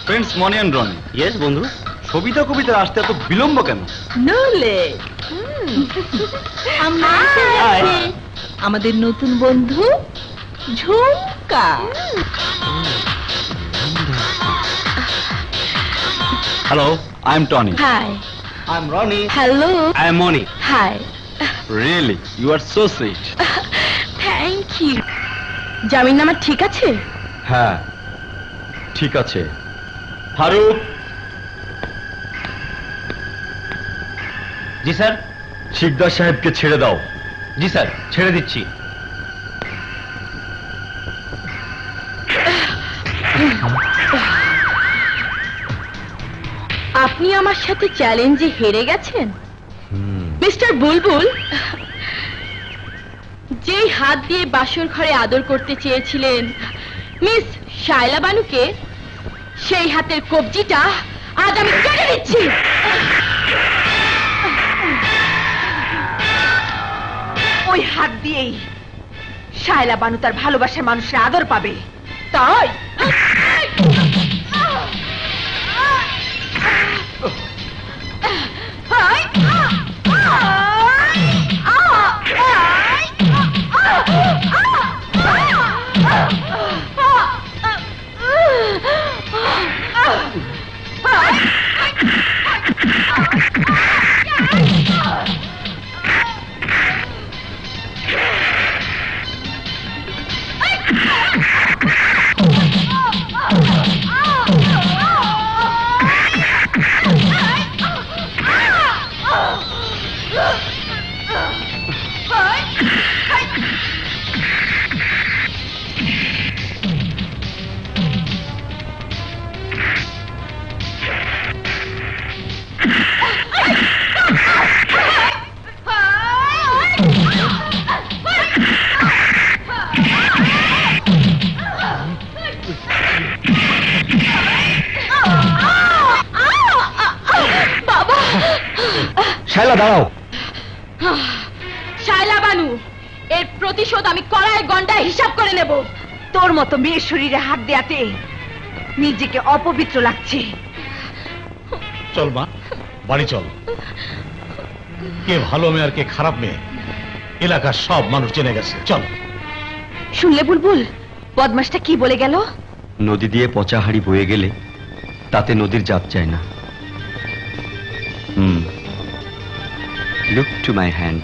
Friends Moni and Roni. Yes বন্ধু। সবিতা কবিতা আসতে এত বিলম্ব কেন? No late. আমরা এসে গেছি। আমাদের নতুন বন্ধু Jhumka. Hello, I am Tony. Hi. I am Roni. Hello. I am Moni. Hi. Really you are so sweet. Thank you. জামিন নামা ঠিক আছে? হ্যাঁ ঠিক আছে। ফারুক। জি স্যার। শিকদার সাহেবকে ছেড়ে দাও। জি স্যার, ছেড়ে দিচ্ছি। আপনি আমার সাথে চ্যালেঞ্জে হেরে গেছেন মিস্টার বুলবুল। যেই হাত দিয়ে বাসর ঘরে আদর করতে চেয়েছিলেন মিস শায়লা বানুকে, সেই হাতের কবজিটা আজ আমি কেটে দিচ্ছি। ওই হাত দিয়েই শায়লা বানু তার ভালোবাসার মানুষের আদর পাবে। তাই শায়লা দাঁড়াও। শায়লা বানু, এর প্রতিশোধ আমি কড়ায় গন্ডায় হিসাব করে নেব। তোর মতো মেয়ের শরীরে হাত দেয়াতে নিজেকে অপবিত্র লাগছে। চল মা, বাড়ি চল। কে ভালো মেয়ে আর কে খারাপ মেয়ে এলাকার সব মানুষ জেনে গেছে। চল। শুনলে বুলবুল, বদমাসটা কি বলে গেল? নদী দিয়ে পচা হাড়ি বয়ে গেলে তাতে নদীর জাত চায় না। Look to my hand.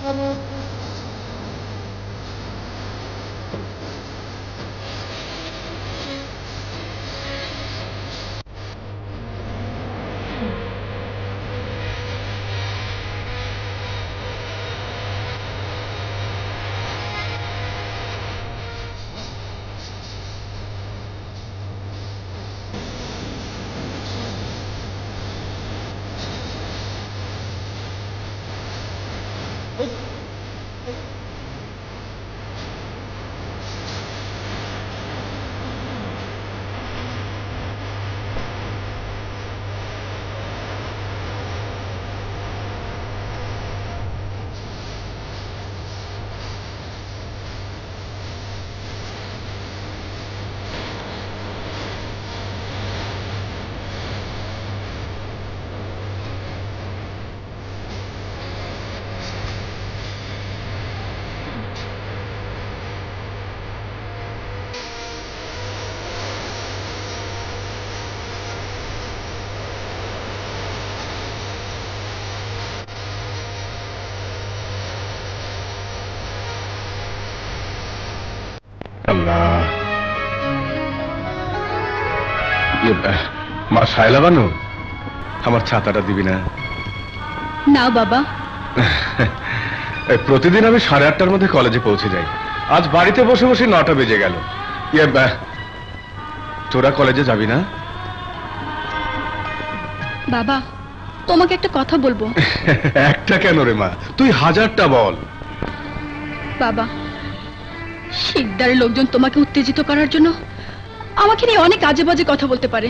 আল্লাহ, মা শায়লা বানু, আমার ছাতাটা দিবি না? না বাবা। প্রতিদিন আমি 8:30টার মধ্যে কলেজে পৌঁছে যাই। আজ বাড়িতে বসে বসে 9টা বেজে গেল। তোরা কলেজে যাবি না? বাবা, তোমাকে একটা কথা বলবো। একটা কেন রে মা, তুই 1000টা বল। বাবা, শিকদারের লোকজন তোমাকে উত্তেজিত করার জন্য আমাকে নিয়ে অনেক আজে বাজে কথা বলতে পারে।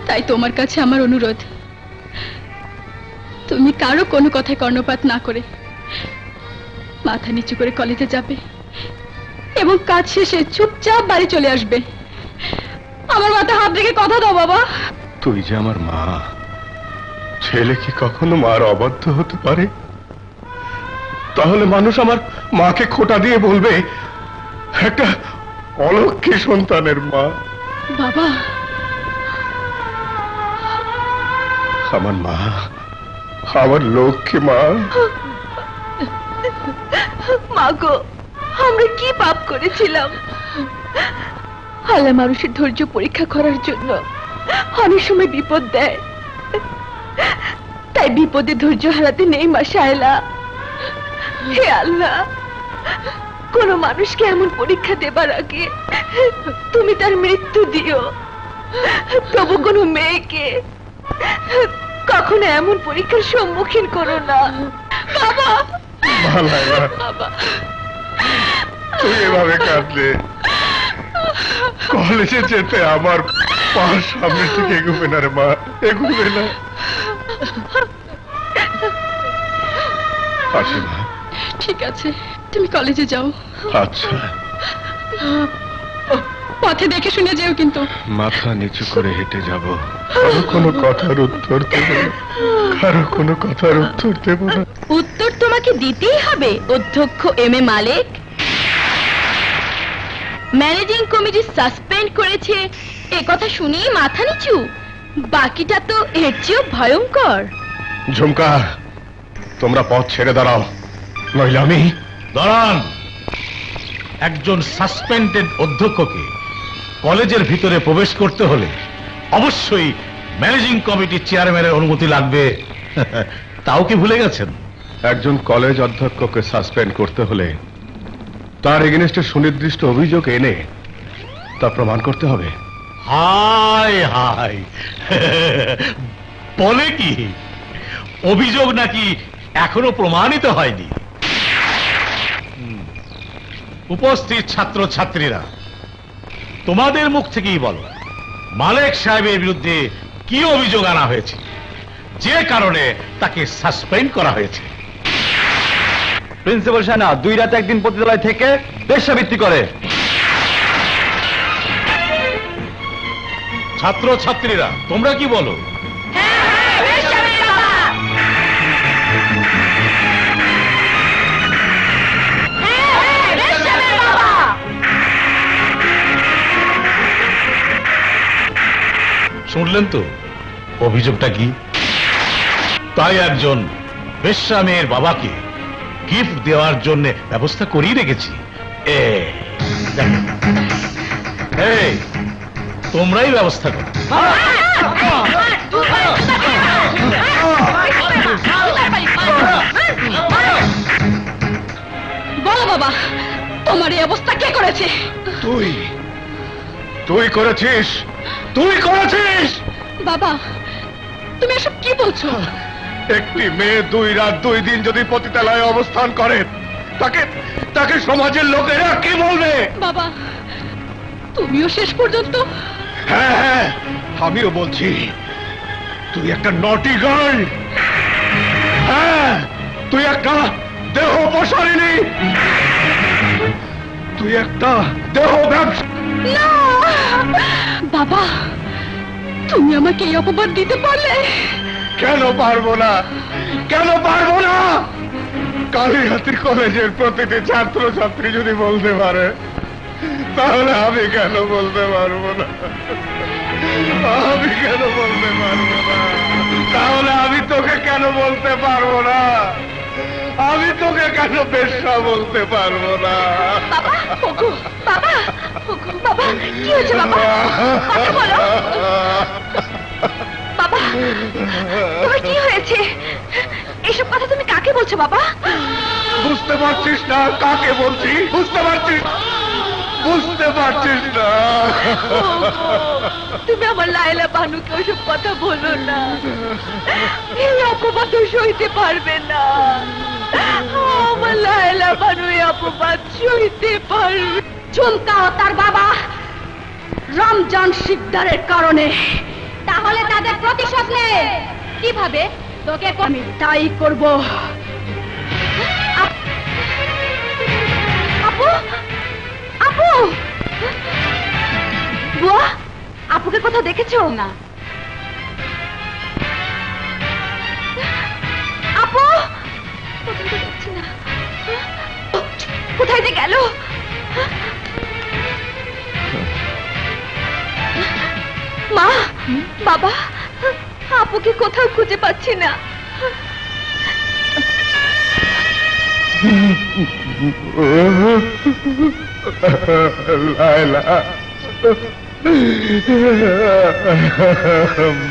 তাই তোমার কাছে আমার অনুরোধ, তুমি কারো কোনো কথায় কর্ণপাত না করে মাথা নিচু করে কলেজে যাবে এবং কাজ শেষে চুপচাপ বাড়ি চলে আসবে। আমার মাথা হাত রেখে কথা দাও বাবা। তুই যে আমার মা, ছেলে কি কখনো মার অবাধ্য হতে পারে? তাহলে মানুষ আমার মাকে খোঁটা দিয়ে বলবে একটা অলক্ষী সন্তানের মা। বাবা, আমার মা আমার লক্ষ্মী মা। মাগো, আমরা কি পাপ করেছিলাম? আল্লাহ মানুষের ধৈর্য পরীক্ষা করার জন্য অনেক সময় বিপদ দেয়, তাই বিপদে ধৈর্য হারাতে নেই মা শায়লা। হে আল্লাহ, কোন মানুষকে এমন পরীক্ষা দেবার আগে তুমি তার মৃত্যু দিও। তবু কোন মেয়েকে কখনো এমন পরীক্ষার সম্মুখীন করো না। বাবা, বাবা, তুই এভাবে কাঁদলে কলেজে যেতে আমার পা সামনে থেকে এগোবে না রে মা, এগোবে না। আসি মা। ঠিক আছে, তুমি কলেজে যাও। আচ্ছা, পথে দেখে শুনে যেও কিন্তু। মাথা নিচু করে হেঁটে যাব, কারো কোনো কথার উত্তর দেব না, কারো কোনো কথার উত্তর দেব না। উত্তর তোমাকে দিতেই হবে অধ্যক্ষ এম.এ. মালেক। ম্যানেজিং কমিটি সাসপেন্ড করেছে এ কথা শুনেই মাথা নিচু, বাকিটা তো এর চেয়েও ভয়ঙ্কর। ঝুমকা, তোমরা পথ ছেড়ে দাঁড়াও, নইলে আমি। দাঁড়ান। একজন সাসপেন্ডেড অধ্যক্ষকে কলেজের ভিতরে প্রবেশ করতে হলে অবশ্যই ম্যানেজিং কমিটির চেয়ারম্যানের অনুমতি লাগবে। তাও কি ভুলে গেছেন? একজন কলেজ অধ্যক্ষকে সাসপেন্ড করতে হলে তার এগেনস্টে সুনির্দিষ্ট অভিযোগ এনে তা প্রমাণ করতে হবে। হাই হাই, বলে কি? অভিযোগ নাকি এখনো প্রমাণিত হয়নি? উপস্থিত ছাত্র ছাত্রীরা, তোমাদের মুখ থেকেই বলো, মালেক সাহেবের বিরুদ্ধে কি অভিযোগ আনা হয়েছে, যে কারণে তাকে সাসপেন্ড করা হয়েছে? প্রিন্সিপাল সাহেব 2 রাতে একদিন পতিতালয় থেকে বেশ্যাবৃত্তি করে। ছাত্র ছাত্রীরা, তোমরা কি বলো? শুনলেন তো অভিযোগটা কি? তাই একজন বেশ্যা মেয়ের বাবাকে গিফট দেওয়ার জন্য ব্যবস্থা করিয়ে রেখেছি। এই তোমরাই ব্যবস্থা করো। বলো বাবা, তোমার এই অবস্থা কে করেছে? তুই তুই করেছিস, তুই করেছিস। বাবা, তুমি এসব কি বলছো? একটি মেয়ে 2 রাত 2 দিন যদি পতিতালয়ে অবস্থান করে, তাকে তাকে সমাজের লোকেরা কি বলবে? বাবা, তুমিও শেষ পর্যন্ত। হ্যাঁ হ্যাঁ, আমিও বলছি, তুই একটা নটি গার্ল। হ্যাঁ, তুই একটা দেহ প্রসারিণী, তুই একটা দেহ ব্যবসা। না বাবা, তুমি আমাকে এই অপবাদ দিতে পারলে? কেন পারবো না, কেন পারবো না? কালীহাতি কলেজের প্রতিটি ছাত্র ছাত্রী যদি বলতে পারে, তাহলে আমি কেন বলতে পারবো না? আমি কেন বলতে পারবো না? তাহলে আমি তোকে কেন বলতে পারবো না? আমি তোকে কেন বেশ্যা বলতে পারবো না? বাবা, ওগো, বাবা, ওগো, বাবা, কি হয়েছে বাবা? কথা বলো। বাবা, তোমার কি হয়েছে? এসব কথা তুমি কাকে বলছো বাবা? বুঝতে পারছিস না কাকে বলছি? বুঝতে পারছিস, বুঝতে পারছিস না? তুমি আমার লায়লা বানুকে ওইসব কথা বলো না, এই অপবাদ সইতে পারবে না। আমার লায়লা বানু এই অপবাদ সইতে পারবে। ঝুমকা ও তার বাবা রমজান শিকদারের কারণে। তাহলে তাদের প্রতিশোধ নে। কিভাবে? তোকে আমি তাই করব। আপু, আপু, বুয়া, আপুকে কোথাও দেখেছো? না। আপু, কোথাও তো দেখছি না। কোথায় যে গেল? মা, বাবা, আপুকে কোথাও খুঁজে পাচ্ছি না। লায়লা,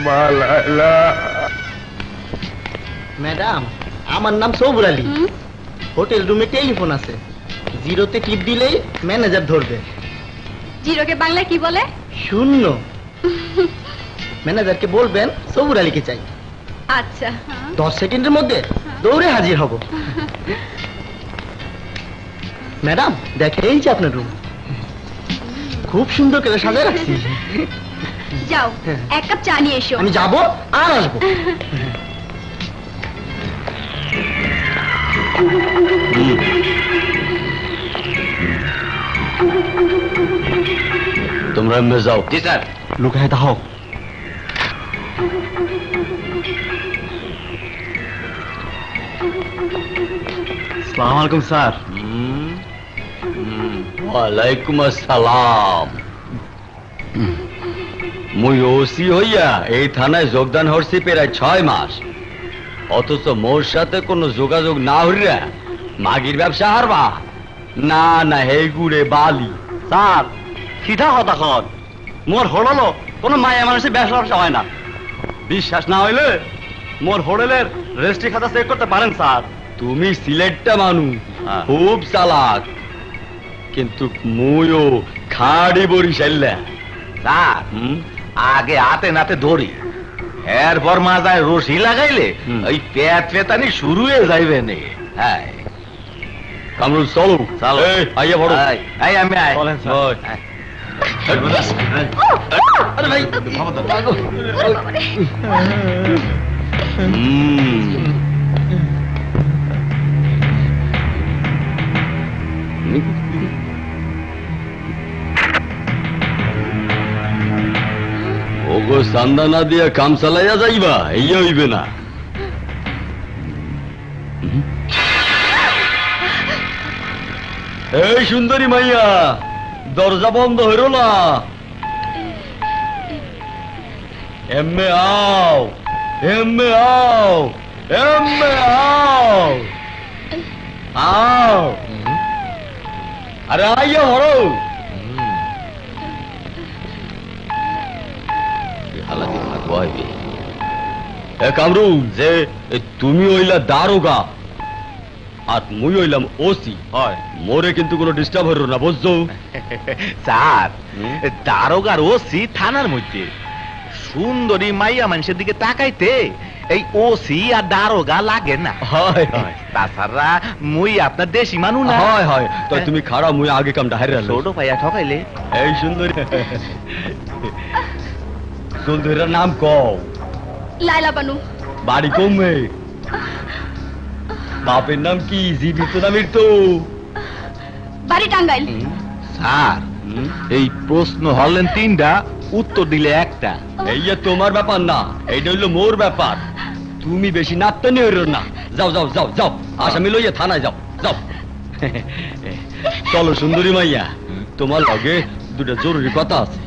মা লায়লা। ম্যাডাম, আমার নাম সবুর আলী। হোটেল রুমে টেলিফোন আছে, 0-তে টিপ দিলেই ম্যানেজার ধরবে। জিরোকে বাংলায় কি বলে? শূন্য। ম্যানেজারকে বলবেন সবুর আলীকে চাই। আচ্ছা। 10 সেকেন্ডের মধ্যে দৌড়ে হাজির হব। ম্যাডাম দেখে, এই যে আপনার রুম, খুব সুন্দর করে সাজায় রাখছি। যাও, এক কাপ চা নিয়ে এসো। আমি যাব আর আসবো। তোমরা এমনি যাও। জি স্যার। লুকায় দাও। আসসালামু আলাইকুম স্যার। ওয়ালাইকুম আসসালাম। মুই ওসি হইয়া এই থানায় যোগদান হরছি প্রায় 6 মাস, অথচ মোর সাথে কোনো যোগাযোগ না হইরা মাগির ব্যবসা হারবা? না না, হে গুড়ে বালি। স্যার সিধা কথা কন, মোর হোটেলও কোনো মায়া মানুষের ব্যবসা হয় না। বিশ্বাস না হইলে মোর হোটেলের রেজিস্ট্রি খাতা চেক করতে পারেন স্যার। তুমি সিলেটটা মানুষ, খুব চালাক, কিন্তু মুইও খাড়ি বরিশাইলা। স্যার, আগে হাতে নাতে ধরি, এরপর মাথায় রশি লাগাইলে ওই পেট পেতানি শুরু হয়ে যাইবে নে। হ্যাঁ, কামরুল চলো। চলো। এই, আইয়া বড়। এই আমি আয়। চলেন, স্যার। ওই। আরে ভাই, ওগো চান্দা না দিয়া কাম চালাইয়া যাইবা, এই হইবে না। এই সুন্দরী মাইয়া, দরজা বন্ধ হইল না। এমে আও, এমে আও। এম্মে আও আও আরে আইয়া হরো হালাতি ভাগবাইবে এ কামরু যে তুমি হইলা দারোগা আর মুই হইলাম ওসি হয় মোরে কিন্তু কোনো ডিস্টার্ব হইল না বুঝছো স্যার দারোগার ওসি থানার মধ্যে সুন্দরী মাইয়া মানুষের দিকে তাকাইতে এই ওসি আর দারোগা লাগে না। হয় হয় তাছাড়া মুই আপনার দেশি মানুষ না। হয় হয় তো তুমি খারাপ মুই আগে কামটা হারিয়ে ছোট ভাইয়া ঠকাইলে। এই সুন্দরী সুন্দরীর নাম কও। লাইলা বানু। বাড়ি কমে বাপের নাম কি? জীবিত না মৃত্যু? বাড়ি টাঙ্গাইল। স্যার এই প্রশ্ন হলেন তিনটা, উত্তর দিলে একটা। এই যে তোমার ব্যাপার না, এইটা হইলো মোর ব্যাপার। তুমি বেশি নাপতানি হইল না। যাও যাও যাও যাও, আসামি লইয়া থানায় যাও যাও। চলো সুন্দরী মাইয়া, তোমার লগে দুটা জরুরি কথা আছে।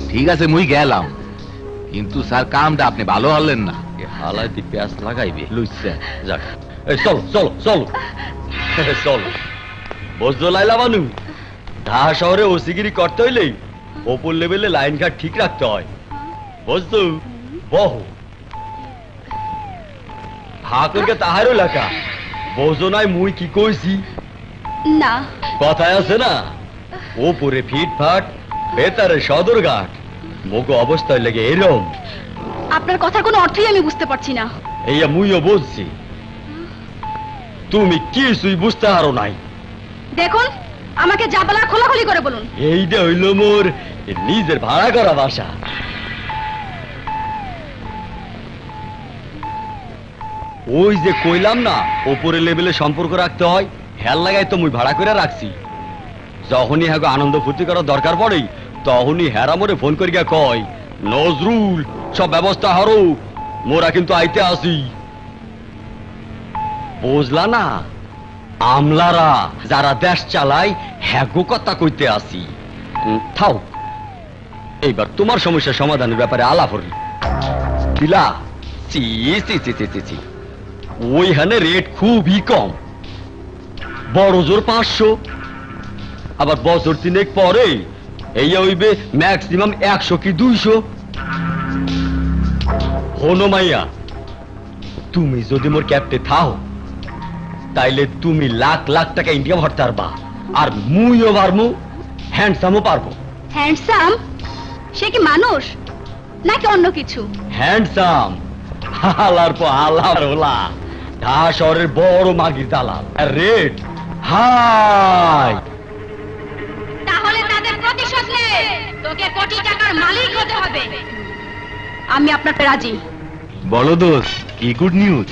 ঠিক আছে মুই গেলাম, কিন্তু স্যার কামটা আপনি ভালো হলেন না। হালাইতে পেঁয়াজ লাগাইবে লুইছে। যাক চলো চলো চলো চলো। বুঝলো লাইলা বানু, ঢাকা শহরে ওসিগিরি করতে হইলে ওপর লেভেলে লাইন ঘাট ঠিক রাখতে হয়, বুঝতো? বহু হাকুরকে তাহারও লেখা বোঝো নাই মুই কি কইছি? না কথায় আছে না, ওপরে ফিটফাট ভেতরে সদরঘাট। মোগো অবস্থায় লেগে এরম। আপনার কথার কোনো অর্থই আমি বুঝতে পারছি না। এইয়া মুইও বুঝছি, তুমি কিছুই বুঝতে পারো নাই। দেখুন, আমাকে যা বলার খোলাখুলি করে বলুন। এইটা হইল মোর নিজের ভাড়া করা বাসা। ওই যে কইলাম না ওপরে লেভেলে সম্পর্ক রাখতে হয়, হেল লাগাই তো মুই ভাড়া করে রাখছি। যখনই হ্যাঁ আনন্দ ফুর্তি করার দরকার পড়ে তখনই হেরা মোরে ফোন করিয়া কয়, নজরুল সব ব্যবস্থা হরো, মোরা কিন্তু আইতে আসি। বুঝলা না, আমলারা যারা দেশ চালায় হ্যাগো কথা কইতে আসি। থাও, এইবার তোমার সমস্যার সমাধানের ব্যাপারে আলাপ হরি দিলা। চি চি চি চি চি চি, ওইখানে রেট খুবই কম, বড় জোর 500, আবার বছর 3 পরে এই হইবে ম্যাক্সিমাম 100 কি 200। হনো মাইয়া, তুমি যদি মোর ক্যাপ্টে থাও তাইলে তুমি লাখ লাখ টাকা ইন্ডিয়া ভরতে পারবা, আর মুইও পারবো, হ্যান্ডসামও পারবো। হ্যান্ডসাম? সে কি মানুষ নাকি অন্য কিছু? হ্যান্ডসাম হালার পর হালার ওলা, ঢাকা শহরের বড় মাগির দালাল। আর রেট হাই। তাহলে তাদের প্রতিশোধ নে, তোকে কোটি টাকার মালিক হতে হবে। আমি আপনাকে রাজি। বলো দোস্ত, কি গুড নিউজ?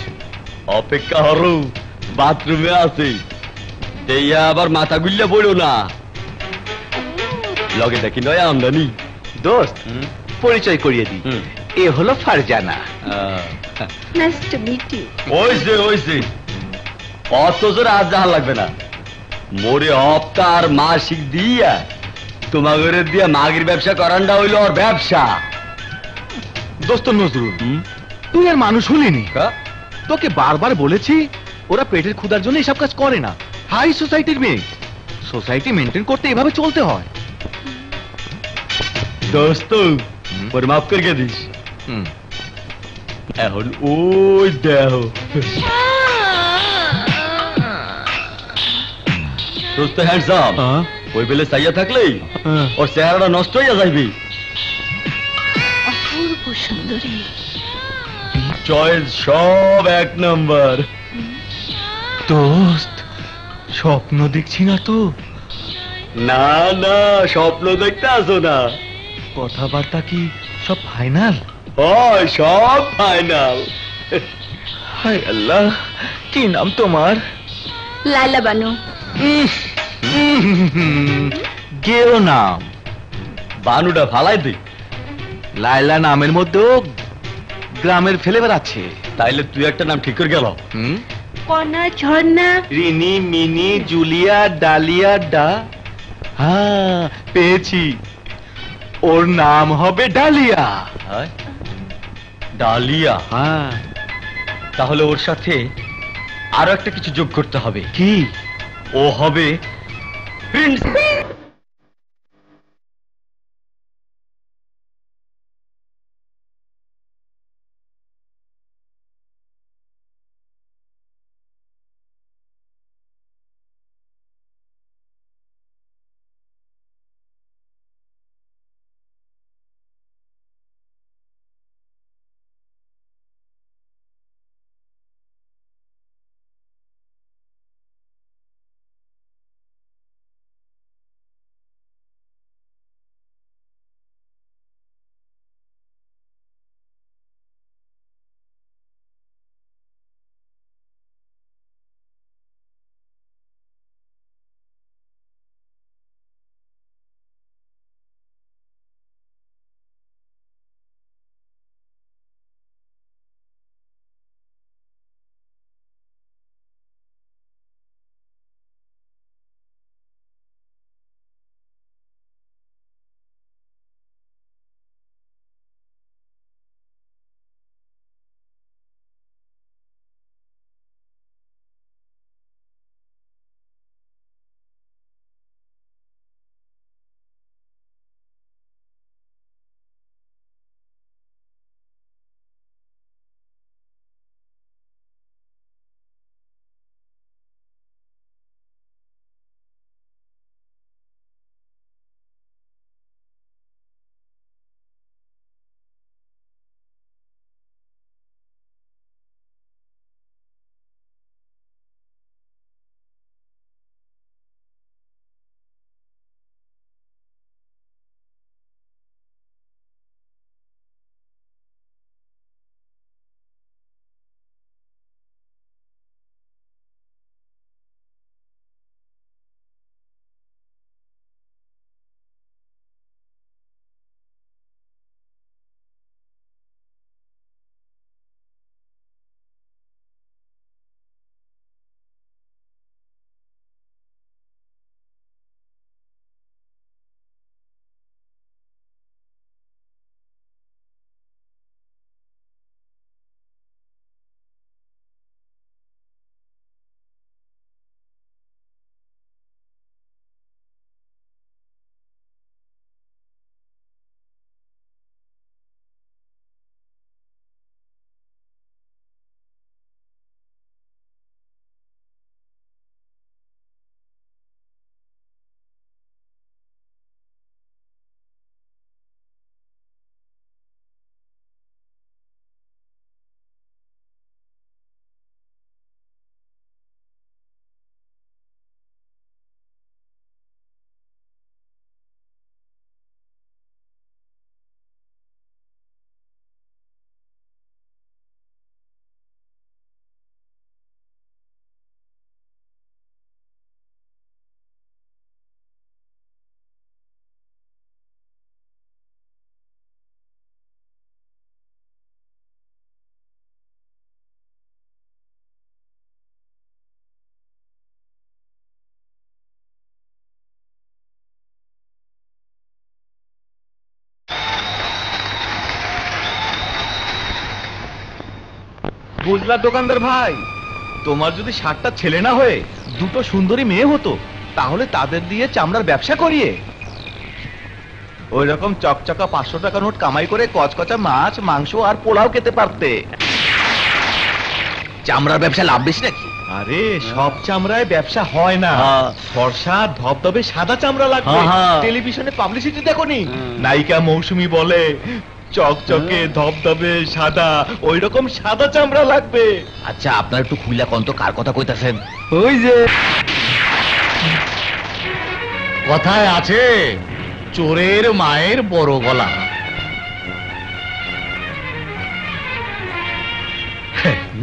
অপেক্ষা হরো, বাথরুমে আছে। দেইয়া আবার মাথা গুল্লা পড়ো না, লগে দেখি নয় আমদানি। দোস্ত পরিচয় করিয়ে দিই, এ হলো Farzana. Nice to meet you. ওইছে অত জোরে আজ যাহা লাগবে না। মোরে হপ্তাহ মাসিক দিয়া তোমাদের দিয়া মাগির ব্যবসা করানটা হইল ওর ব্যবসা। দোস্ত নজরুল, তুই আর মানুষ হলিনি? তোকে বারবার বলেছি ওরা পেটের ক্ষুধার জন্য এসব কাজ করে না। হাই সোসাইটির মেয়ে, সোসাইটি মেনটেন করতে এভাবে চলতে হয়। দোস্ত ওর মাফ করে দিস। এখন ওই দেহ দোস্ত হ্যান্ডসাম, ওই বেলে চাইয়া থাকলেই ওর চেহারাটা নষ্ট হইয়া যাইবি। অপূর্ব সুন্দরী, চয়েস সব 1 নম্বর। দোস্ত স্বপ্ন দেখছি না তো? না না, স্বপ্ন দেখতে আসো না, কথাবার্তা কি সব ফাইনাল? হয় সব ফাইনাল। হায় আল্লাহ, কি নাম তোমার? লাইলা বানু। গেও নাম। বানুটা ফালাই দিই। লাইলা নামের মধ্যেও গ্রামের ফ্লেভার আছে। তাইলে তুই একটা নাম ঠিক করে গেল। কণা, ঝর্ণা, রিনি, মিনি, জুলিয়া, ডালিয়া, ডা। হ্যাঁ পেয়েছি, ওর নাম হবে ডালিয়া। ডালিয়া? হ্যাঁ। তাহলে ওর সাথে আরো একটা কিছু যোগ করতে হবে। কি? ও হবে প্রিন্স। বুঝলা দোকানদার ভাই, তোমার যদি 60টা ছেলে না হয়ে দুটো সুন্দরী মেয়ে হতো, তাহলে তাদের দিয়ে চামড়ার ব্যবসা করিয়ে ওই রকম চকচকা 500 টাকা নোট কামাই করে কচকচা মাছ, মাংস আর পোলাও খেতে পারতে। চামড়ার ব্যবসা লাভ বেশি নাকি? আরে সব চামড়ায় ব্যবসা হয় না। ফর্সা ধবধবে সাদা চামড়া লাগবে। টেলিভিশনে পাবলিসিটি দেখোনি? নায়িকা মৌসুমী বলে চকচকে ধবধবে সাদা, ওই রকম সাদা চামড়া লাগবে। আচ্ছা, আপনার একটু খুইলা কন্ত কার কথা কইতাছেন? ওই যে কথায় আছে, চোরের মায়ের বড় গলা।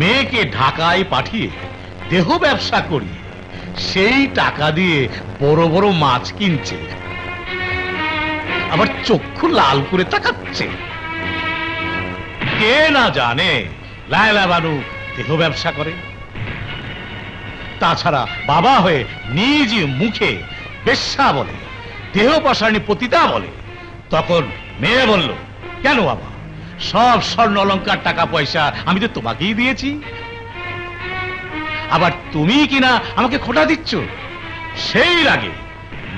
মেয়েকে ঢাকায় পাঠিয়ে দেহ ব্যবসা করি, সেই টাকা দিয়ে বড় বড় মাছ কিনছে, আবার চক্ষু লাল করে তাকাচ্ছে। কে না জানে লায়লা বানু দেহ ব্যবসা করে। তাছাড়া বাবা হয়ে নিজ মুখে বেশ্যা বলে, দেহ পাশানি পতিতা বলে। তখন মেয়ে বলল, কেন বাবা, সব স্বর্ণ অলংকার টাকা পয়সা আমি তো তোমাকেই দিয়েছি। আবার তুমি কিনা আমাকে খোটা দিচ্ছ। সেই আগে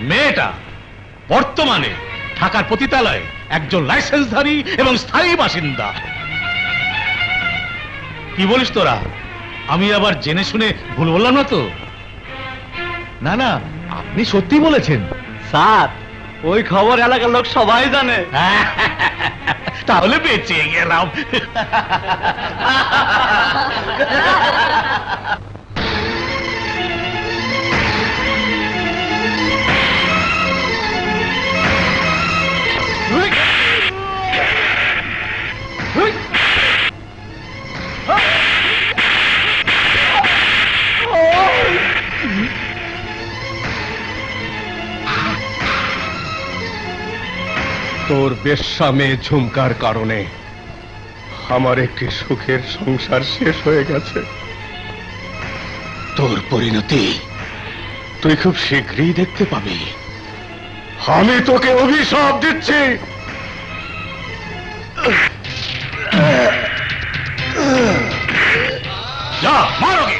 মেয়েটা বর্তমানে ঢাকার পতিতালয়ে একজন লাইসেন্সধারী এবং স্থায়ী বাসিন্দা। কি বলিস তোরা? আমি আবার জেনে শুনে ভুল বললাম না তো? না না, আপনি সত্যি বলেছেন। স্যার, ওই খবর এলাকার লোক সবাই জানে। তাহলে বেঁচে গেলাম। তোর বেশ্যা মেয়ে ঝুমকার কারণে আমার একটি সুখের সংসার শেষ হয়ে গেছে। তোর পরিণতি তুই খুব শীঘ্রই দেখতে পাবি। আমি তোকে অভিশাপ দিচ্ছি। যা, মার ওকে।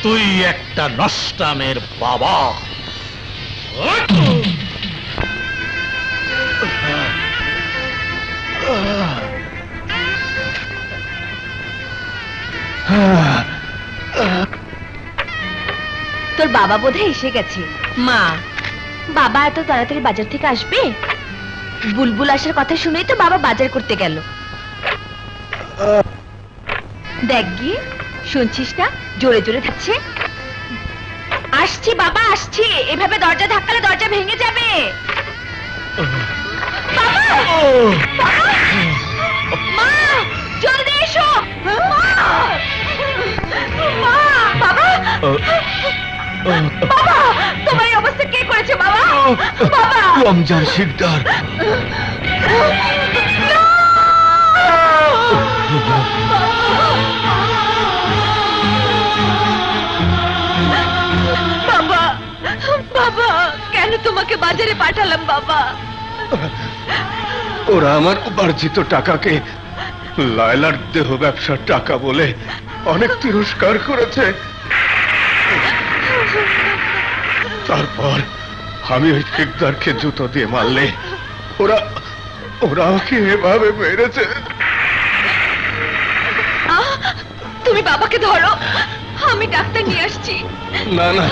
তুই একটা নষ্টামের বাবা। তোর বাবা বোধহয় এসে গেছে। মা, বাবা এত তাড়াতাড়ি বাজার থেকে আসবে? বুলবুল আসার কথা শুনেই তো বাবা বাজার করতে গেল। দেখ গিয়ে, শুনছিস না জোরে জোরে থাকছে? আসছি বাবা, আসছি। এভাবে দরজা ধাক্কালে দরজা ভেঙে যাবে। বাবা! বাবা! মা, জলদি এসো। মা! মা! বাবা! বাবা, তোমার এই অবস্থা কে করেছে বাবা? বাবা! রমজান শিকদার। বাবা, বাবা, কেন তোমাকে বাজারে পাঠালাম বাবা? ওরা আমার উপার্জিত টাকাকে লায়লার দেহ ব্যবসার টাকা বলে অনেক তিরস্কার করেছে। তারপর আমি ওই ঠিকদারকে জুতো দিয়ে মারলে ওরা ওরা আমাকে এভাবে মেরেছে। তুমি বাবাকে ধরো, আমি ডাক্তার নিয়ে আসছি। না না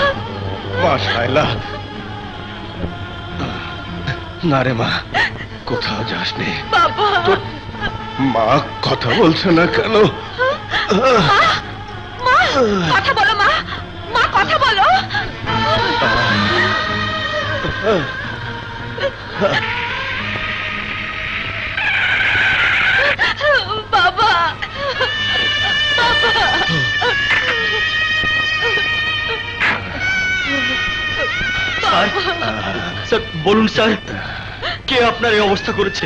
মা শায়লা, না রে মা, কোথাও যাস নে। বাবা! মা কথা বলছে না কেন? মা, কথা বলো মা। মা, কথা বলো। বাবা! বাবা! স্যার বলুন স্যার, কে আপনার এই অবস্থা করেছে?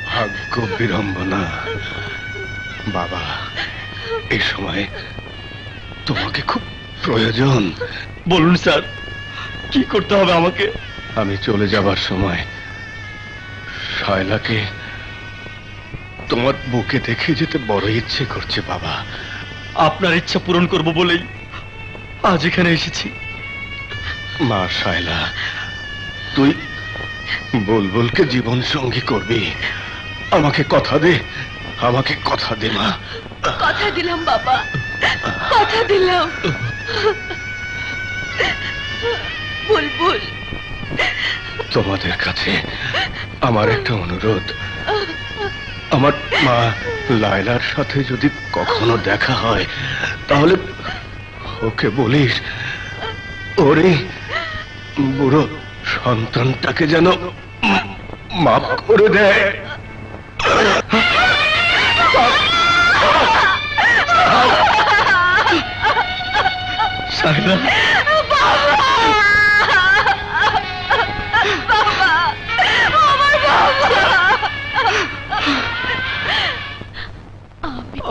ভাগ্য বিড়ম্বনা বাবা, এই সময় তোমাকে খুব প্রয়োজন। বলুন স্যার, কি করতে হবে আমাকে? আমি চলে যাবার সময় শায়লাকে তোমার বুকে দেখে যেতে বড় ইচ্ছে করছে বাবা। আপনার ইচ্ছা পূরণ করব বলেই আজ এখানে এসেছি। মা শায়লা, তুই বুলবুলকে জীবন সঙ্গী করবি, আমাকে কথা দে, আমাকে কথা দে মা। কথা দিলাম বাবা, কথা দিলাম। বুলবুল, তোমাদের কাছে আমার একটা অনুরোধ, আমার মা লায়লার সাথে যদি কখনো দেখা হয় তাহলে ওকে বলিস ওরে বুড়ো সন্তানটাকে যেন মাফ করে দেয়। সাইলা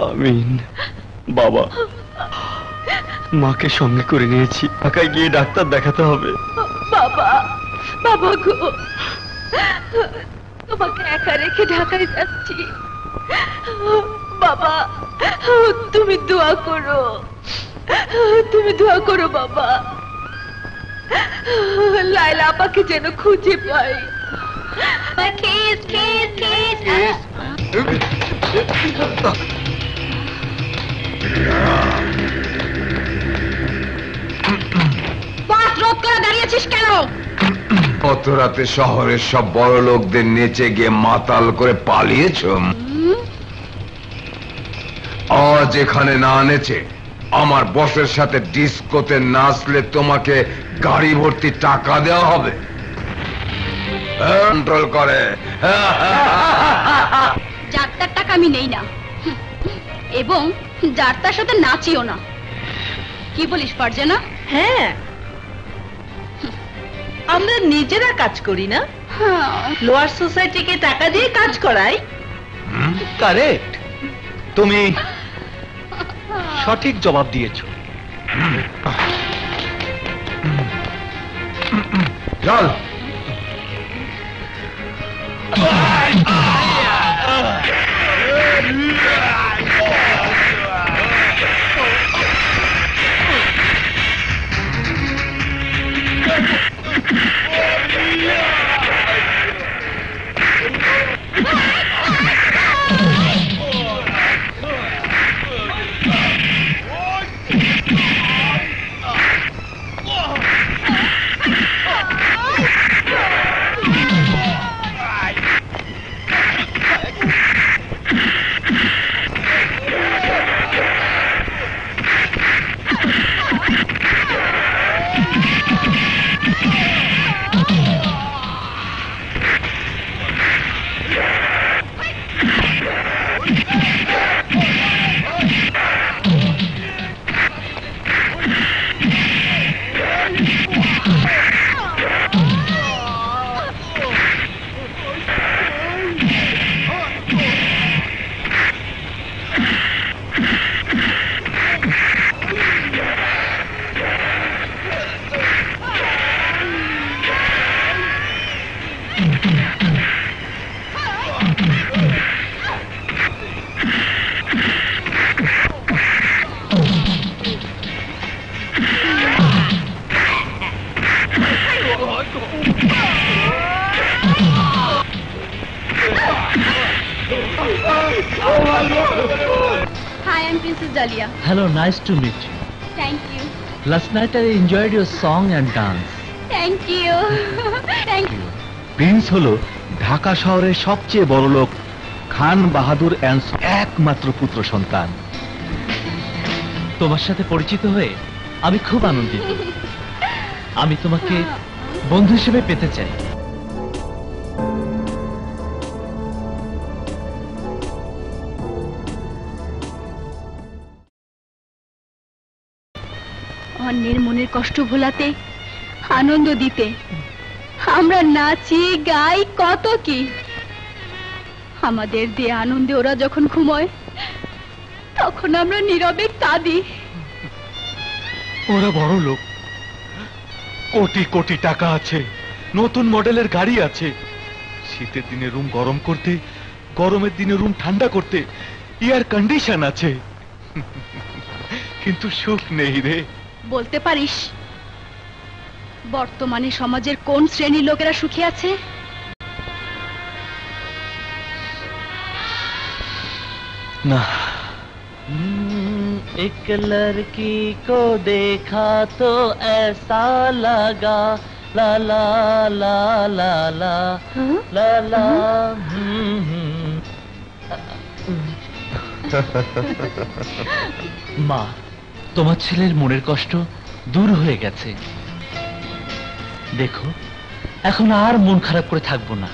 আমিন। বাবা, মাকে সঙ্গে করে নিয়েছি, ঢাকায় গিয়ে ডাক্তার দেখাতে হবে। বাবা, বাবা গো, তোমাকে একা রেখে ঢাকায় যাচ্ছি। বাবা, তুমি দোয়া করো, তুমি দোয়া করো বাবা, লায়লা আপাকে যেন খুঁজে পাই। Kiss kiss kiss. পথ রোধ করে দাঁড়িয়েছিস কেন? অত রাতে শহরের সব বড় লোকদের নেচে গিয়ে মাতাল করে পালিয়েছ। আজ এখানে না নেচে আমার বসের সাথে ডিস্কোতে নাচলে তোমাকে গাড়ি ভর্তি টাকা দেওয়া হবে। কন্ট্রোল করে। যাত্রার টাকা আমি নেই না, এবং যাত্রার সাথে নাচিও না। কি বলিস ফারজানা? হ্যাঁ, আমরা নিজেরা কাজ করি না, হ্যাঁ। লোয়ার সোসাইটিকে টাকা দিয়ে কাজ করাই। কারেক্ট, তুমি সঠিক জবাব দিয়েছ। চল। Hi, I'm Princess Dahlia. Hello, nice to meet you. Thank you. Last night I enjoyed your song and dance. Thank you. Thank you. Prince হলো ঢাকা শহরের সবচেয়ে বড় লোক খান বাহাদুর অ্যান্ড একমাত্র পুত্র সন্তান। তোমার সাথে পরিচিত হয়ে আমি খুব আনন্দিত। আমি তোমাকে বন্ধু হিসেবে পেতে চাই। অন্যের মনের কষ্ট ভোলাতে, আনন্দ দিতে আমরা নাচি গাই কত কি। আমাদের দিয়ে আনন্দে ওরা যখন ঘুমোয় তখন আমরা নীরবে কাঁদি। ওরা বড় লোক, কোটি কোটি টাকা আছে, নতুন মডেলের গাড়ি আছে, শীতের দিনে রুম গরম করতে, গরমের দিনে রুম ঠান্ডা করতে এয়ার কন্ডিশন আছে, কিন্তু সুখ নেই রে। বলতে পারিস বর্তমানে সমাজের কোন শ্রেণীর লোকেরা সুখী আছে? না। एक लड़की को देखा तो ऐसा लगा ला ला ला ला ला ला ला মা, তোমার ছেলের মনের কষ্ট দূর হয়ে গেছে। দেখো, এখন আর মন খারাপ করে থাকবো না।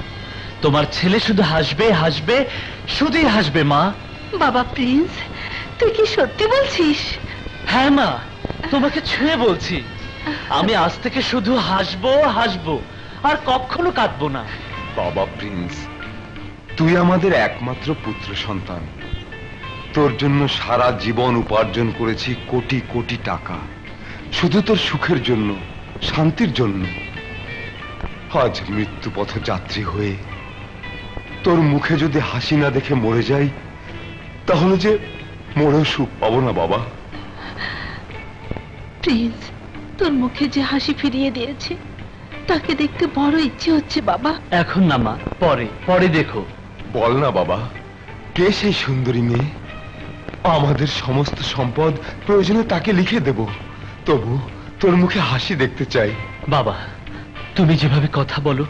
তোমার ছেলে শুধু হাসবে হাসবে, শুধুই হাসবে মা। বাবা প্রিন্স, তুই কি সত্যি বলছিস? হ্যাঁ মা, তোমাকে ছুঁয়ে বলছি, আমি আজ থেকে শুধু হাসবো হাসবো, আর কখনো কাঁদবো না। বাবা প্রিন্স, তুই আমাদের একমাত্র পুত্র সন্তান। তোর জন্য সারা জীবন উপার্জন করেছি কোটি কোটি টাকা, শুধু তোর সুখের জন্য, শান্তির জন্য। আজ মৃত্যু পথযাত্রী হয়ে তোর মুখে যদি হাসি না দেখে মরে যাই, তাহলে যে মরেও সুখ পাবো না বাবা। প্রিন্স, তোর মুখে যে হাসি ফিরিয়ে দিয়েছে, তাকে দেখতে বড় ইচ্ছে হচ্ছে বাবা। এখন না মা, পরে পরে দেখো। বল না বাবা, কে সেই সুন্দরী মেয়ে? আমাদের সমস্ত সম্পদ প্রয়োজনে তাকে লিখে দেব, তবু তোর মুখে হাসি দেখতে চাই। বাবা, তুমি যেভাবে কথা বলো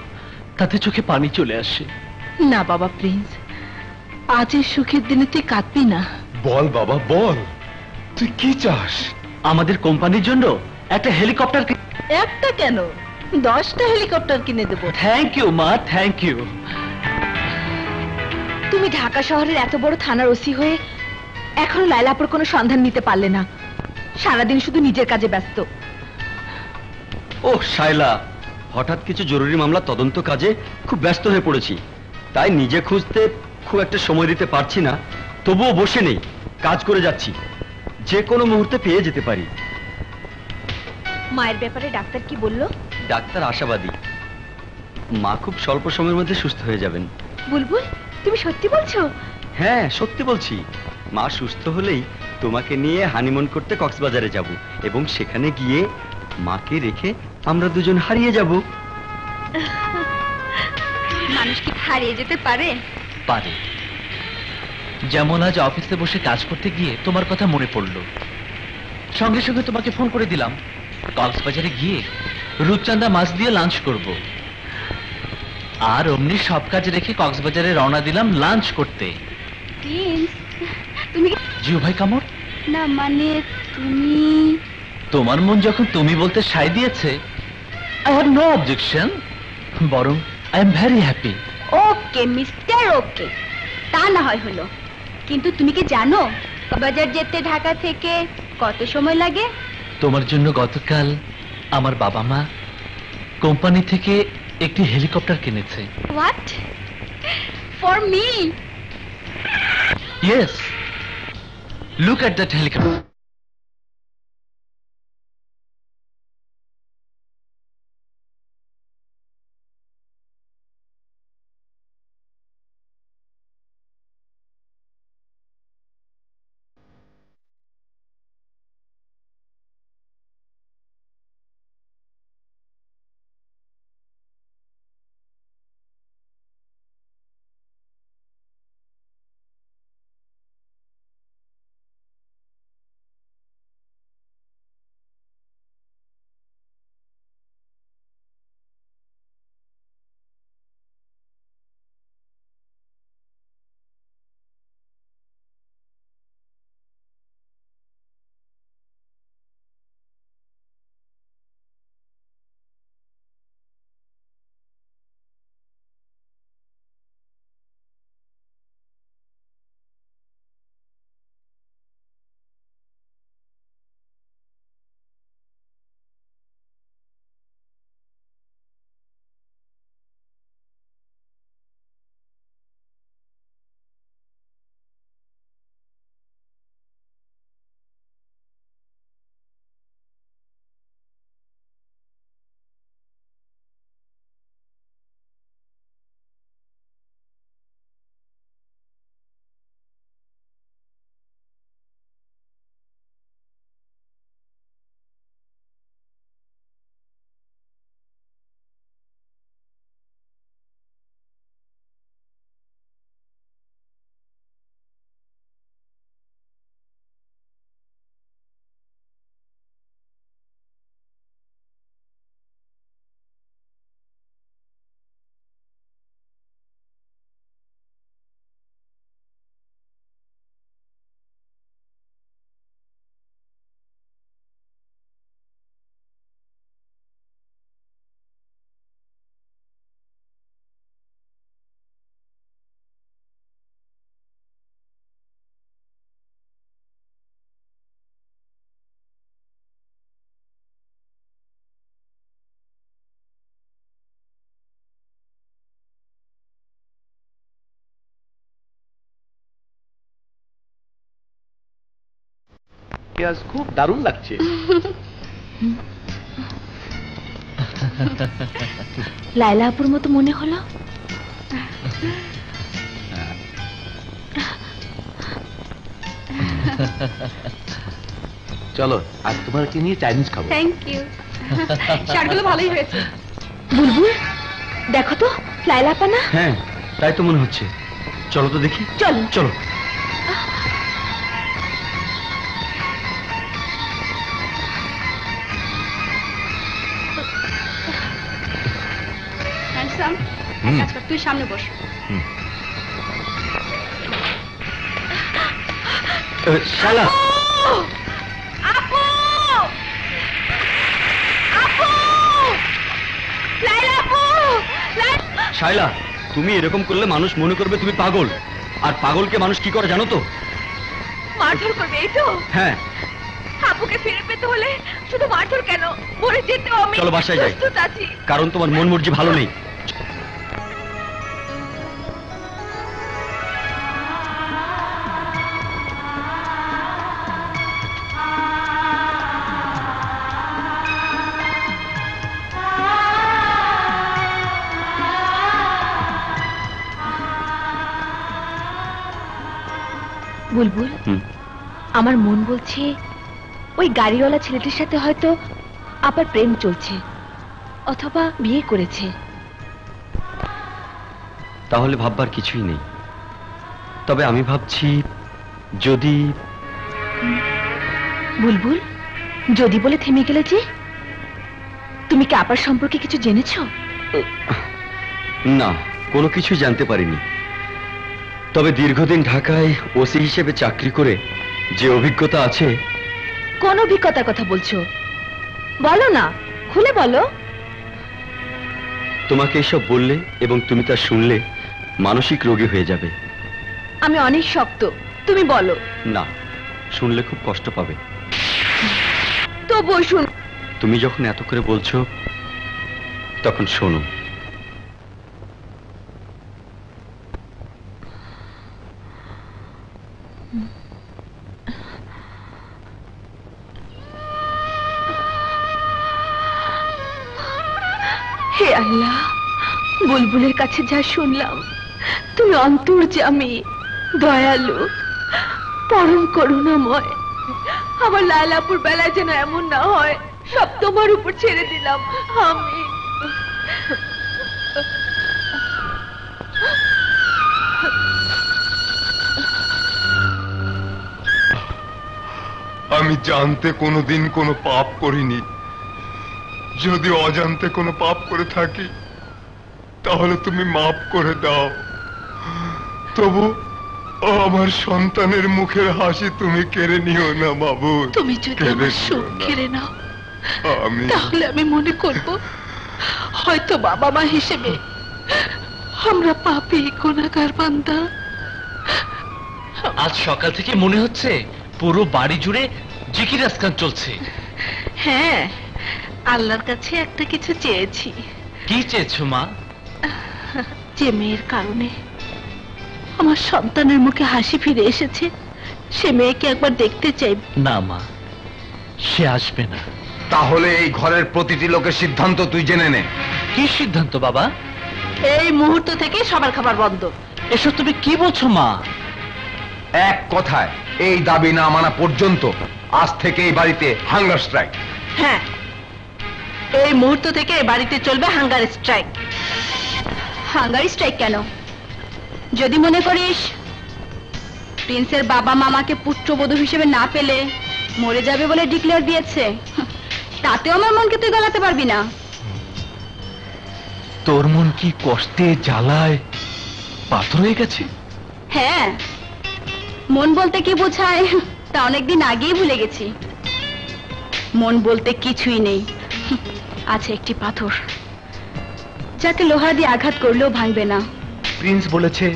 তাতে চোখে পানি চলে আসে। না বাবা প্রিন্স, আজের সুখের দিনে তুই কাঁদবি না। বল বাবা বল, তুই কি চাস? আমাদের কোম্পানির জন্য একটা হেলিকপ্টার। একটা কেন, 10টা হেলিকপ্টার কিনে দেবো। থ্যাংক ইউ মা, থ্যাংক ইউ। তুমি ঢাকা শহরের এত বড় থানার ওসি হয়ে এখনো লায়লাপুর কোনো সন্ধান নিতে পারলে না। সারাদিন শুধু নিজের কাজে ব্যস্ত। ওহ শাইলা, হঠাৎ কিছু জরুরি মামলা তদন্ত কাজে খুব ব্যস্ত হয়ে পড়েছি, তাই নিজে খুঁজতে খুব একটা সময় দিতে পারছি না। তবুও বসে নেই, কাজ করে যাচ্ছি, যে কোনো মুহূর্তে পেয়ে যেতে পারি। মায়ের ব্যাপারে ডাক্তার কি বললো? ডাক্তার আশাবাদী, মা খুব স্বল্প সময়ের মধ্যে সুস্থ হয়ে যাবেন। বুলবুল, তুমি সত্যি বলছো? হ্যাঁ, সত্যি বলছি। মা সুস্থ হলেই তোমাকে নিয়ে হানিমুন করতে কক্সবাজারে যাব, এবং সেখানে গিয়ে মাকে রেখে আমরা দুজন হারিয়ে যাব। মানুষ কি হারিয়ে যেতে পারে? পারে। যেমন আজ অফিসে বসে কাজ করতে গিয়ে তোমার কথা মনে পড়লো, সঙ্গে সঙ্গে তোমাকে ফোন করে দিলাম। কক্সবাজারে গিয়ে রূপচাঁদা মাছ দিয়ে লাঞ্চ করব, আর অমনি সব কাজ রেখে কক্সবাজারে রওনা দিলাম লাঞ্চ করতে। প্রিন্স, তুমি জিও ভাই কামড় না, মানে তুমি তোমার মন যখন তুমি বলতে সায় দিয়েছে, আই হ্যাভ নো অবজেকশন, বরং I am very happy. Okay mister okay, তা না হয় হলো, কিন্তু তুমি কি জানো বাজার যেতে ঢাকা থেকে কত সময় লাগে? তোমার জন্য গতকাল আমার বাবা মা কোম্পানি থেকে একটি হেলিকপ্টার কিনেছে। What, for me? Yes, look at that helicopter. কে আজ খুব দারুণ লাগছে। লায়লা আপুর মতো মনে হলো। চলো আজ তোমাকে নিয়ে চাইনিজ খাবো। Thank you. শার্টগুলো ভালোই হয়েছে। বুলবুল দেখো তো লায়লা আপা না? হ্যাঁ তাই তো মনে হচ্ছে। চলো তো দেখি। চলো চলো। হ্যান্ডসাম, হুম। কাজ কর, তুই সামনে বস। শালা আপু আপু লায়লা আপু শাইলা, তুমি এরকম করলে মানুষ মনে করবে তুমি পাগল। আর পাগলকে মানুষ কি করে জানো তো? মারধর করবে, এই তো? হ্যাঁ। আপুকে ফিরে পেতে হলে শুধু মারধর কেন, মরে যেতেও আমি চলো বাসায় যাই, প্রস্তুত আছি। কারণ তোমার মন মর্জি ভালো নেই। বুলবুল, আমার মন বলছে ওই গাড়িওয়ালা ছেলেটির সাথে হয়তো আবার প্রেম চলছে, অথবা বিয়ে করেছে। তাহলে ভাববার কিছুই নেই। তবে আমি ভাবছি যদি... বুলবুল, যদি বলে থেমে গেলে যে? তুমি কি আপার সম্পর্কে কিছু জেনেছো? না, কোনো কিছু জানতে পারিনি। তবে দীর্ঘদিন ঢাকায় ওসি হিসেবে চাকরি করে যে অভিজ্ঞতা আছে। কোন অভিজ্ঞতার কথা বলছো? বলো না, খুলে বলো। তোমাকে এসব বললে এবং তুমি তা শুনলে মানসিক রোগী হয়ে যাবে। আমি অনেক শক্ত, তুমি বলো। না, শুনলে খুব কষ্ট পাবে। তবুও শুন। তুমি যখন এত করে বলছো তখন শোনো। হে আল্লাহ, বুলবুলের কাছে যা শুনলাম, তুমি অন্তর্যামী, দয়ালু, পরম করুণাময়। আমার লায়লাপুর বেলায় যেন এমন না হয়। সব তোমার উপর ছেড়ে দিলাম আমি। আমি জানতে কোনোদিন কোনো পাপ করিনি। যদি অজান্তে কোনো পাপ করে থাকি তাহলে তুমি মাফ করে দাও। তবু আমার সন্তানের মুখের হাসি তুমি কেড়ে নিও না বাবু। তুমি যদি আমার সুখ কেড়ে নাও তাহলে আমি মনে করব হয়তো বাবা মা হিসেবে আমরা পাপী গুনাহগার বান্দা। আজ সকাল থেকে মনে হচ্ছে পুরো বাড়ি জুড়ে জিকির আজকাল চলছে। হ্যাঁ, আল্লাহর কাছে একটা কিছু চেয়েছি। কি চেয়েছো মা? যে মেয়ের কারণে আমার সন্তানের মুখে হাসি ফিরে এসেছে, সে মেয়েকে একবার দেখতে চাই। না মা, সে আসবে না। তাহলে এই ঘরের প্রতিটি লোকের সিদ্ধান্ত তুই জেনে নে। কি সিদ্ধান্ত বাবা? এই মুহূর্ত থেকে সবার খাবার বন্ধ। এসব তুমি কি বলছো মা? এক কথায় এই দাবি না মানা পর্যন্ত আজ থেকে এই বাড়িতে হাঙ্গার স্ট্রাইক। হ্যাঁ, এই মুহূর্ত থেকে এই বাড়িতে চলবে হাঙ্গার স্ট্রাইক। হাঙ্গারি স্ট্রাইক কেন? যদি মনে করিস প্রিন্সের বাবা মামাকে পুত্রবধূ হিসেবে না পেলে মরে যাবে বলে ডিক্লেয়ার দিয়েছে, তাতেও আমার মনকে তুই গলাতে পারবি না। তোর মন কি কষ্টে জ্বালায় পাথর হয়ে গেছে? হ্যাঁ, মন বলতে কি বোঝায় তা অনেকদিন আগেই ভুলে গেছি। মন বলতে কিছুই নেই, আছে একটি পাথর, যাকে লোহা দিয়ে আঘাত করলেও ভাঙবে না। প্রিন্স বলেছে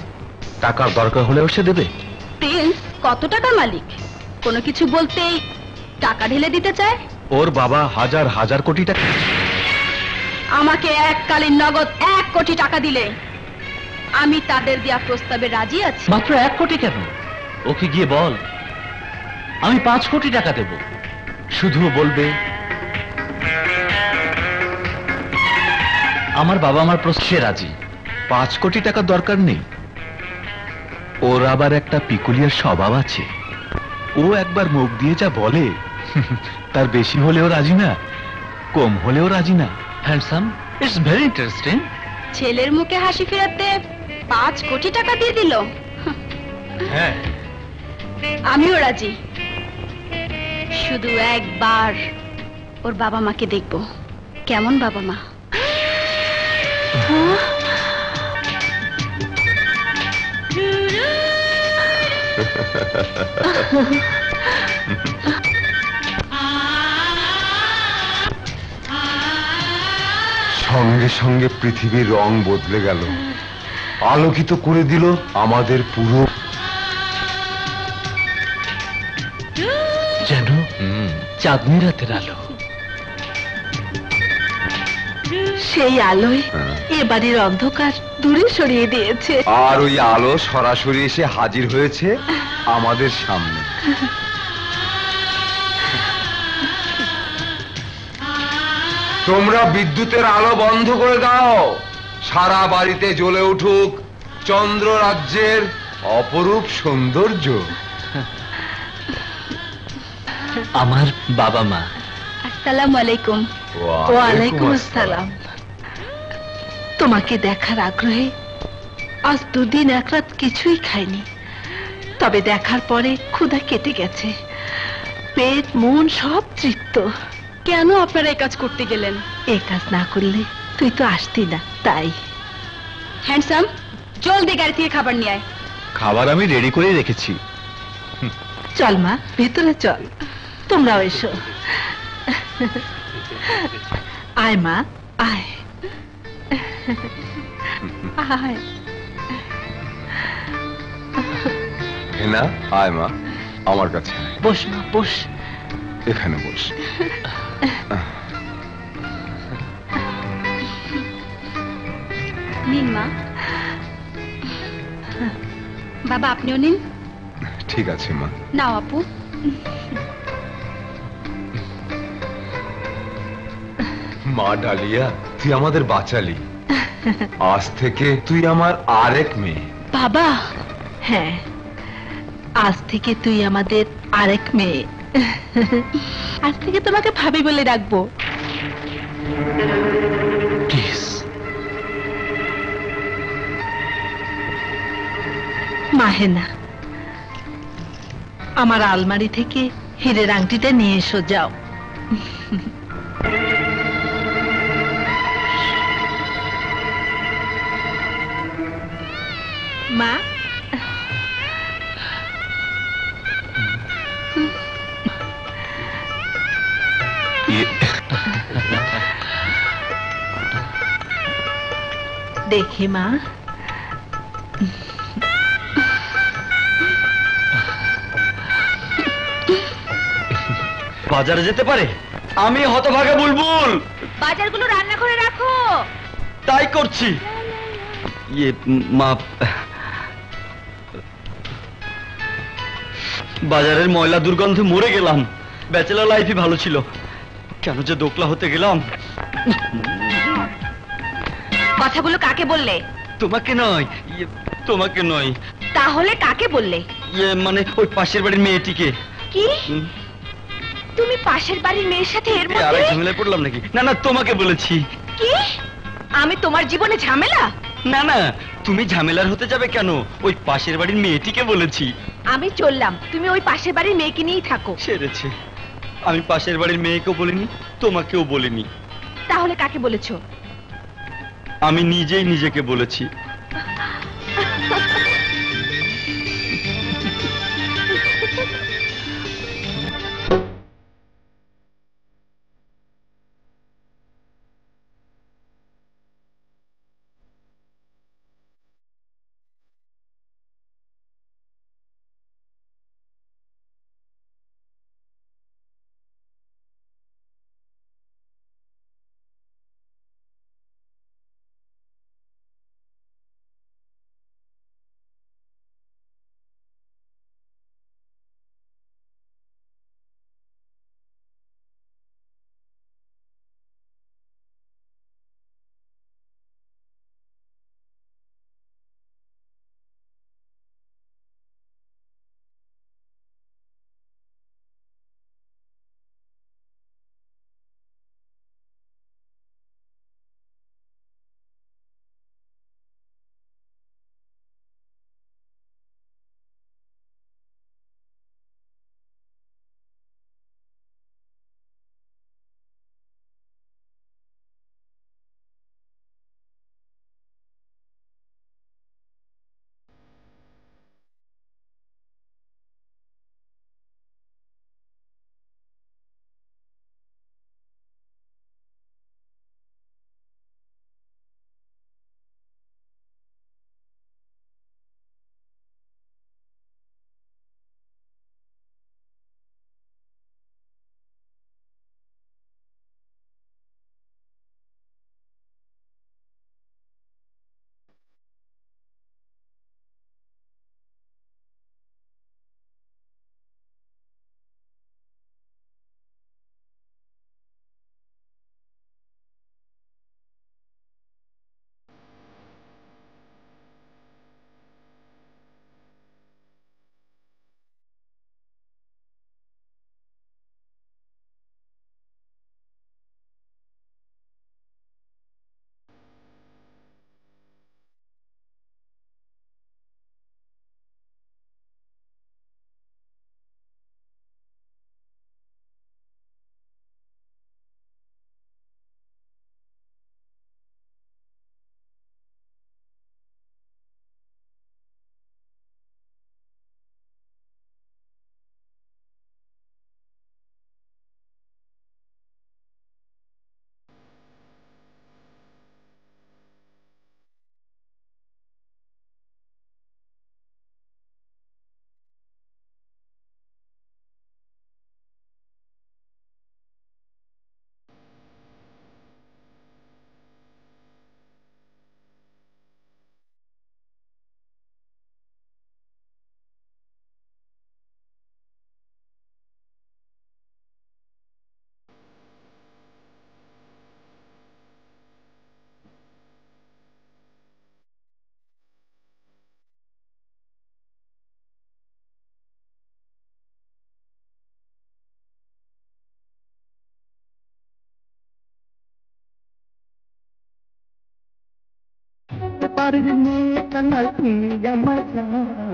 টাকার দরকার হলেও সে দেবে। প্রিন্স কত টাকার মালিক? কোনো কিছু বলতেই টাকা ঢেলে দিতে চায়। ওর বাবা হাজার হাজার কোটি টাকা। আমাকে এককালীন নগদ 1 কোটি টাকা দিলে আমি তাদের দেয়া প্রস্তাবে রাজি আছি। মাত্র 1 কোটি কেন? ওকে গিয়ে বল আমি 5 কোটি টাকা দেব, শুধু বলবে আমার বাবা আমার প্রশ্নে রাজি। 5 কোটি টাকা দরকার নেই, ওর আবার একটা পিকুলিয়ার স্বভাব আছে। ও একবার মুখ দিয়ে যা বলে তার বেশি হলেও রাজি না, কম হলেও রাজি না। Handsome, it's very interesting. ছেলের মুখে হাসি ফেরাতে 5 কোটি টাকা দিয়ে দিল। হ্যাঁ, আমিও রাজি, শুধু একবার ওর বাবা মাকে দেখব। কেমন বাবা মা? সঙ্গে সঙ্গে পৃথিবীর রং বদলে গেল, আলোকিত করে দিল আমাদের পুরো। যেন চাঁদনি রাতের আলো। সেই আলোয় এ বাড়ির অন্ধকার দূরে সরিয়ে দিয়েছে। আর ওই আলো সরাসরি এসে হাজির হয়েছে আমাদের সামনে। তোমরা বিদ্যুতের আলো বন্ধ করে দাও, সারা বাড়িতে জ্বলে উঠুক চন্দ্র রাজ্যের অপরূপ সৌন্দর্য। আমার বাবা মা। আসসালামু আলাইকুম। ওয়ালাইকুম আসসালাম। তোমাকে দেখার আগ্রহে আজ 2 দিন 1 রাত কিছুই খাইনি, তবে দেখার পরে ক্ষুধা কেটে গেছে, পেট মন সব তৃপ্ত। কেন আপনারা এই কাজ করতে গেলেন? এই কাজ না করলে তুই তো আসতি না, তাই। হ্যান্ডসাম, জলদি গাড়ি থেকে খাবার নিয়ে আয়। খাবার আমি রেডি করে রেখেছি। চল মা, ভেতরে চল, তোমরাও এসো। আয় মা, আয় আয়। হেনা, আয় মা আমার কাছে আয়। বস মা, বস। এখানে বস। নিন মা। বাবা আপনিও নিন। ঠিক আছে মা। নাও আপু। মা ডালিয়া, তুই আমাদের বাঁচালি, আজ থেকে তুই আমার আরেক মেয়ে। বাবা, হ্যাঁ, আজ থেকে তুই আমাদের আরেক মেয়ে। আজ থেকে তোমাকে ভাবি বলে ডাকবো। প্লিজ। মাহেনা, আমার আলমারি থেকে হীরের আংটিটা নিয়ে এসো, যাও। মা, দেখি মা। বাজারে যেতে পারে? আমি হতভাগা বুলবুল। বাজারগুলো রান্নাঘরে রাখো। তাই করছি। মা, বাজারের ময়লা দুর্গন্ধে মরে গেলাম। ব্যাচেলর লাইফই ভালো ছিল, কেন যে দোকলা হতে গেলাম। কথাগুলো কাকে বললে? তোমাকে নয়, তোমাকে নয়। তাহলে কাকে বললে? মানে ওই পাশের বাড়ির মেয়েটিকে। কি? তুমি পাশের বাড়ির মেয়ের সাথে এর আরেক মধ্যে? ঝামেলায় পড়লাম নাকি? না না, তোমাকে বলেছি। কি? আমি তোমার জীবনে ঝামেলা? না না, তুমি ঝামেলার হতে যাবে কেন? ওই পাশের বাড়ির মেয়েটিকে বলেছি। আমি চললাম, তুমি ওই পাশের বাড়ির মেয়েকে নিয়েই থাকো। ছেড়েছে। আমি পাশের বাড়ির মেয়েকেও বলিনি, তোমাকেও বলিনি। তাহলে কাকে বলেছো? আমি নিজেই নিজেকে বলেছি।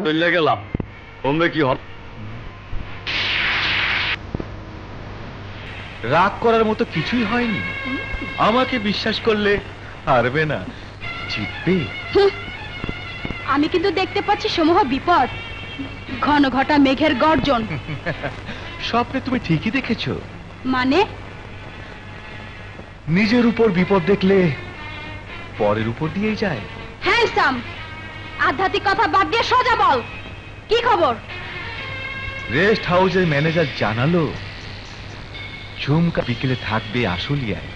চলে গেলাম, কমবে কি হবে? রাগ করার মতো কিছুই হয়নি। আমাকে বিশ্বাস করলে পারবে না, জিতবে। আমি কিন্তু দেখতে পাচ্ছি সমূহ বিপদ, ঘন ঘটা মেঘের গর্জন। স্বপ্নে তুমি ঠিকই দেখেছো। মানে নিজের উপর বিপদ দেখলে পরের উপর দিয়েই যায়। হ্যান্ডসাম, আধ্যাত্মিক কথা বাদ দিয়ে সোজা বল, কি খবর? রেস্ট হাউসের ম্যানেজার জানালো ঝুমকা বিকেলে থাকবে আশুলিয়ায়,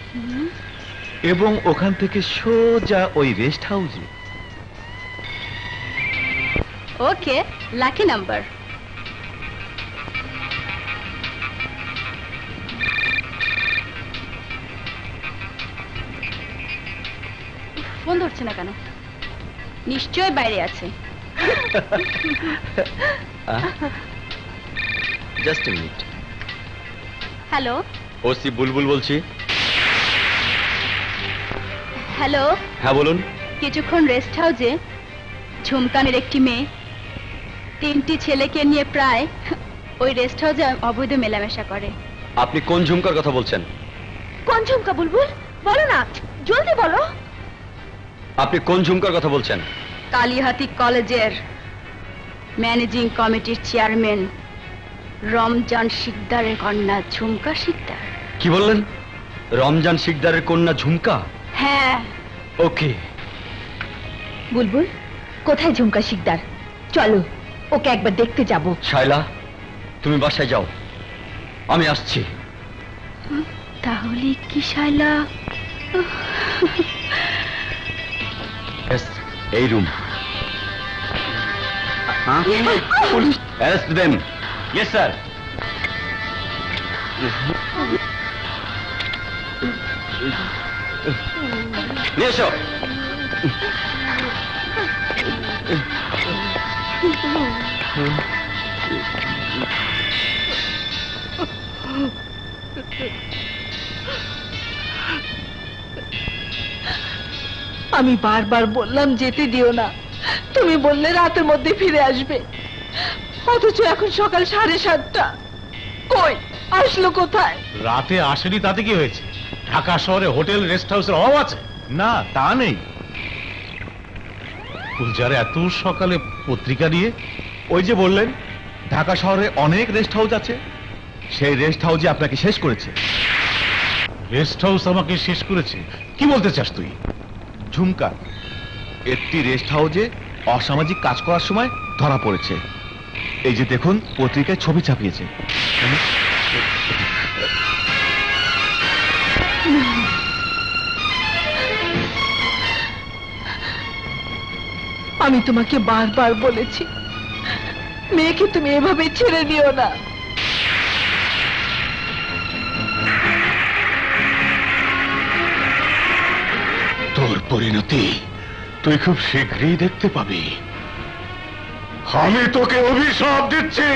এবং ওখান থেকে সোজা ওই রেস্ট হাউসে। ওকে, লাকি নাম্বার। ফোন ধরছে না কেন? নিশ্চয় বাইরে আছে। Just a minute. Hello OC Bulbul বলছি। হ্যালো, হ্যাঁ বলুন। কিছুক্ষণ রেস্ট হাউসে ঝুমকানের একটি মেয়ে 3টি ছেলেকে নিয়ে প্রায় ওই রেস্ট হাউসে অবৈধ মেলামেশা করে। আপনি কোন ঝুমকার কথা বলছেন? কোন ঝুমকা বুলবুল? বলো না, জলদি বলো। আপনি কোন ঝুমকার কথা বলছেন? কালিহাতি কলেজের ম্যানেজিং কমিটির চেয়ারম্যান রমজান শিকদারের কন্যা ঝুমকা শিকদার। কি বললেন? রমজান শিকদারের কন্যা ঝুমকা? হ্যাঁ। ওকে। বুলবুল, কোথায় ঝুমকা শিকদার? চলো ওকে একবার দেখতে যাব। শায়লা, তুমি বাসায় যাও, আমি আসছি। তাহলে কি শায়লা? এই রুম। পুলিশ অ্যারেস্ট দেন। Yes sir. নিয়ে এসো। আমি বারবার বললাম যেতে দিও না, তুমি বললে রাতের মধ্যে ফিরে আসবে, অথচ এখন সকাল 7:30। কই আসলো কোথায়? রাতে আসেনি তাতে কি হয়েছে? ঢাকা শহরে হোটেল রেস্ট হাউসের অভাব আছে? না, তা নেই। গুলজার এত সকালে পত্রিকা নিয়ে? ওই যে বললেন ঢাকা শহরে অনেক রেস্ট হাউস আছে, সেই রেস্ট হাউসে আপনাকে শেষ করেছে। রেস্ট হাউস আমাকে শেষ করেছে? কি বলতে চাস তুই? ঝুমকা একটি রেস্ট হাউসে অসামাজিক কাজ করার সময় ধরা পড়েছে। এই যে দেখুন, পত্রিকায় ছবি ছাপিয়েছে। আমি তোমাকে বারবার বলেছি মেয়েকে তুমি এভাবে ছেড়ে দিও না। তোর পরিণতি তুই খুব শীঘ্রই দেখতে পাবি। আমি তোকে অভিশাপ দিচ্ছি।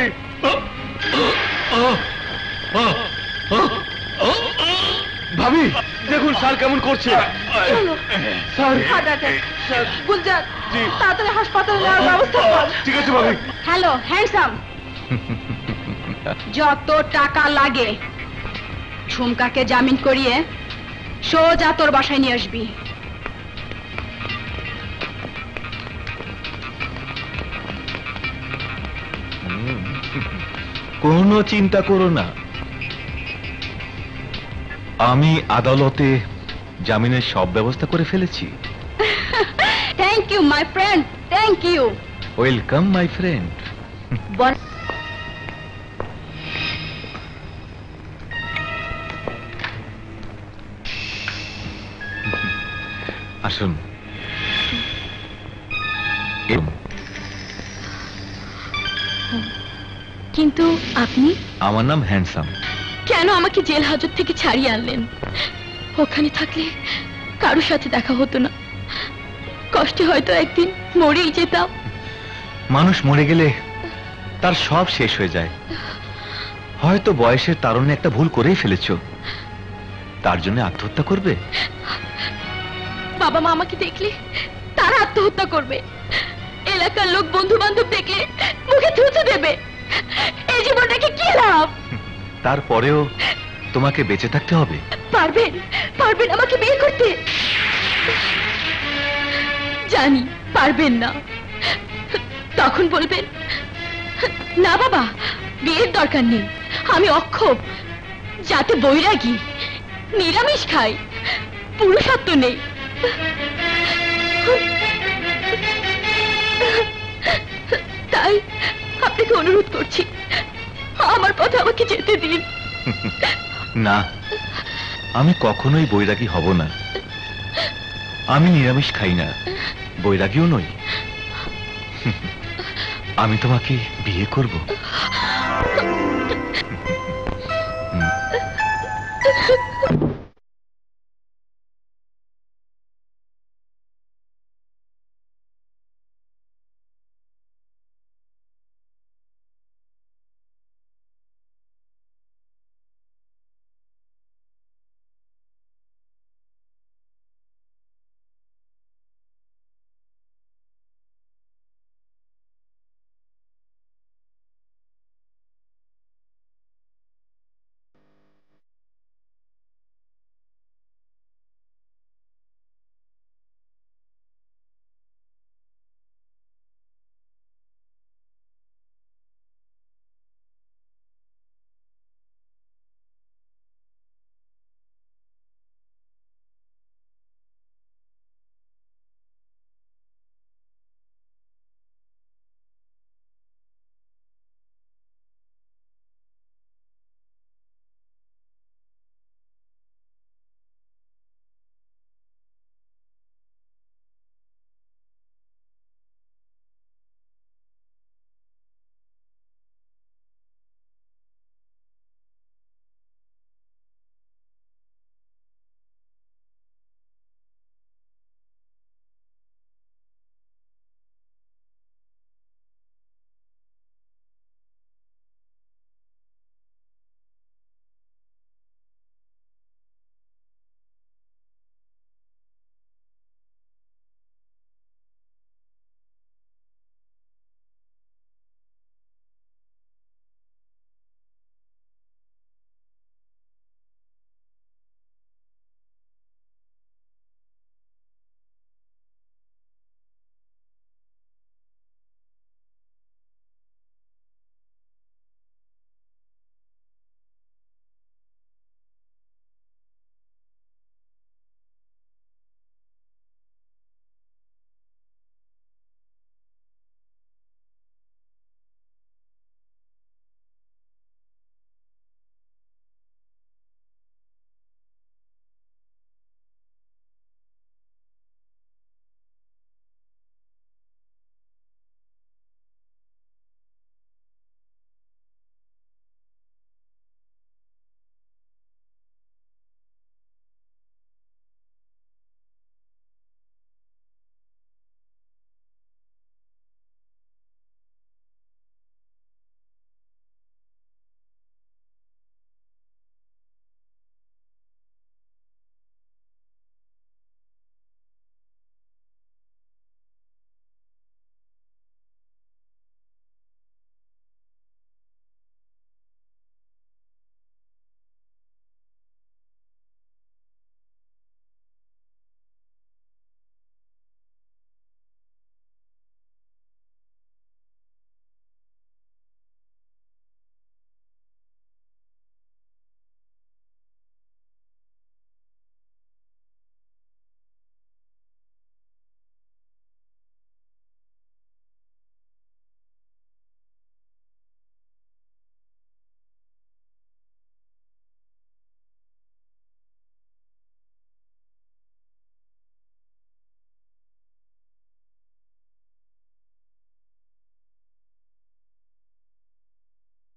ভাবি দেখুন স্যার কেমন করছে। Sir heart attack. গুলজার, তাড়াতাড়ি হাসপাতালে নেওয়ার ব্যবস্থা কর। ঠিক আছে ভাবি। হ্যালো হ্যান্ডসাম, যত টাকা লাগে ঝুমকাকে জামিন করিয়ে সোজা তোর বাসায় নিয়ে আসবি। কোনো চিন্তা করো না, আমি আদালতে জামিনের সব ব্যবস্থা করে ফেলেছি। Thank you my friend, thank you. Welcome my friend. আসুন। কিন্তু আপনি? আমার নাম হ্যান্ডসাম। কেন আমাকে জেল হাজত থেকে ছাড়িয়ে আনলেন? ওখানে থাকলে কারোর সাথে দেখা হতো না, কষ্টে হয়তো একদিন মরেই যেতাম। মানুষ মরে গেলে তার সব শেষ হয়ে যায়। হয়তো বয়সের তারুণ্যে একটা ভুল করেই ফেলেছো, তার জন্য আত্মহত্যা করবে? বাবা মা আমাকে দেখলে তারা আত্মহত্যা করবে। এলাকার লোক বন্ধু বান্ধব দেখলে মুখে থুতু দেবে। এই জীবনটাকে কি লাভ? তারপরেও তোমাকে বেঁচে থাকতে হবে। পারবেন পারবেন আমাকে বিয়ে করতে? জানি পারবেন না। তখন বলবেন না বাবা, বিয়ের দরকার নেই, আমি অক্ষম, যাতে বৈরাগী, নিরামিষ খাই, পুরুষত্ব নেই। তাই আপনাকে অনুরোধ করছি, আমার পথে আমাকে যেতে দিন। না, আমি কখনোই বৈরাগী হব না। আমি নিরামিষ খাই না, বৈরাগীও নই। আমি তোমাকে বিয়ে করব।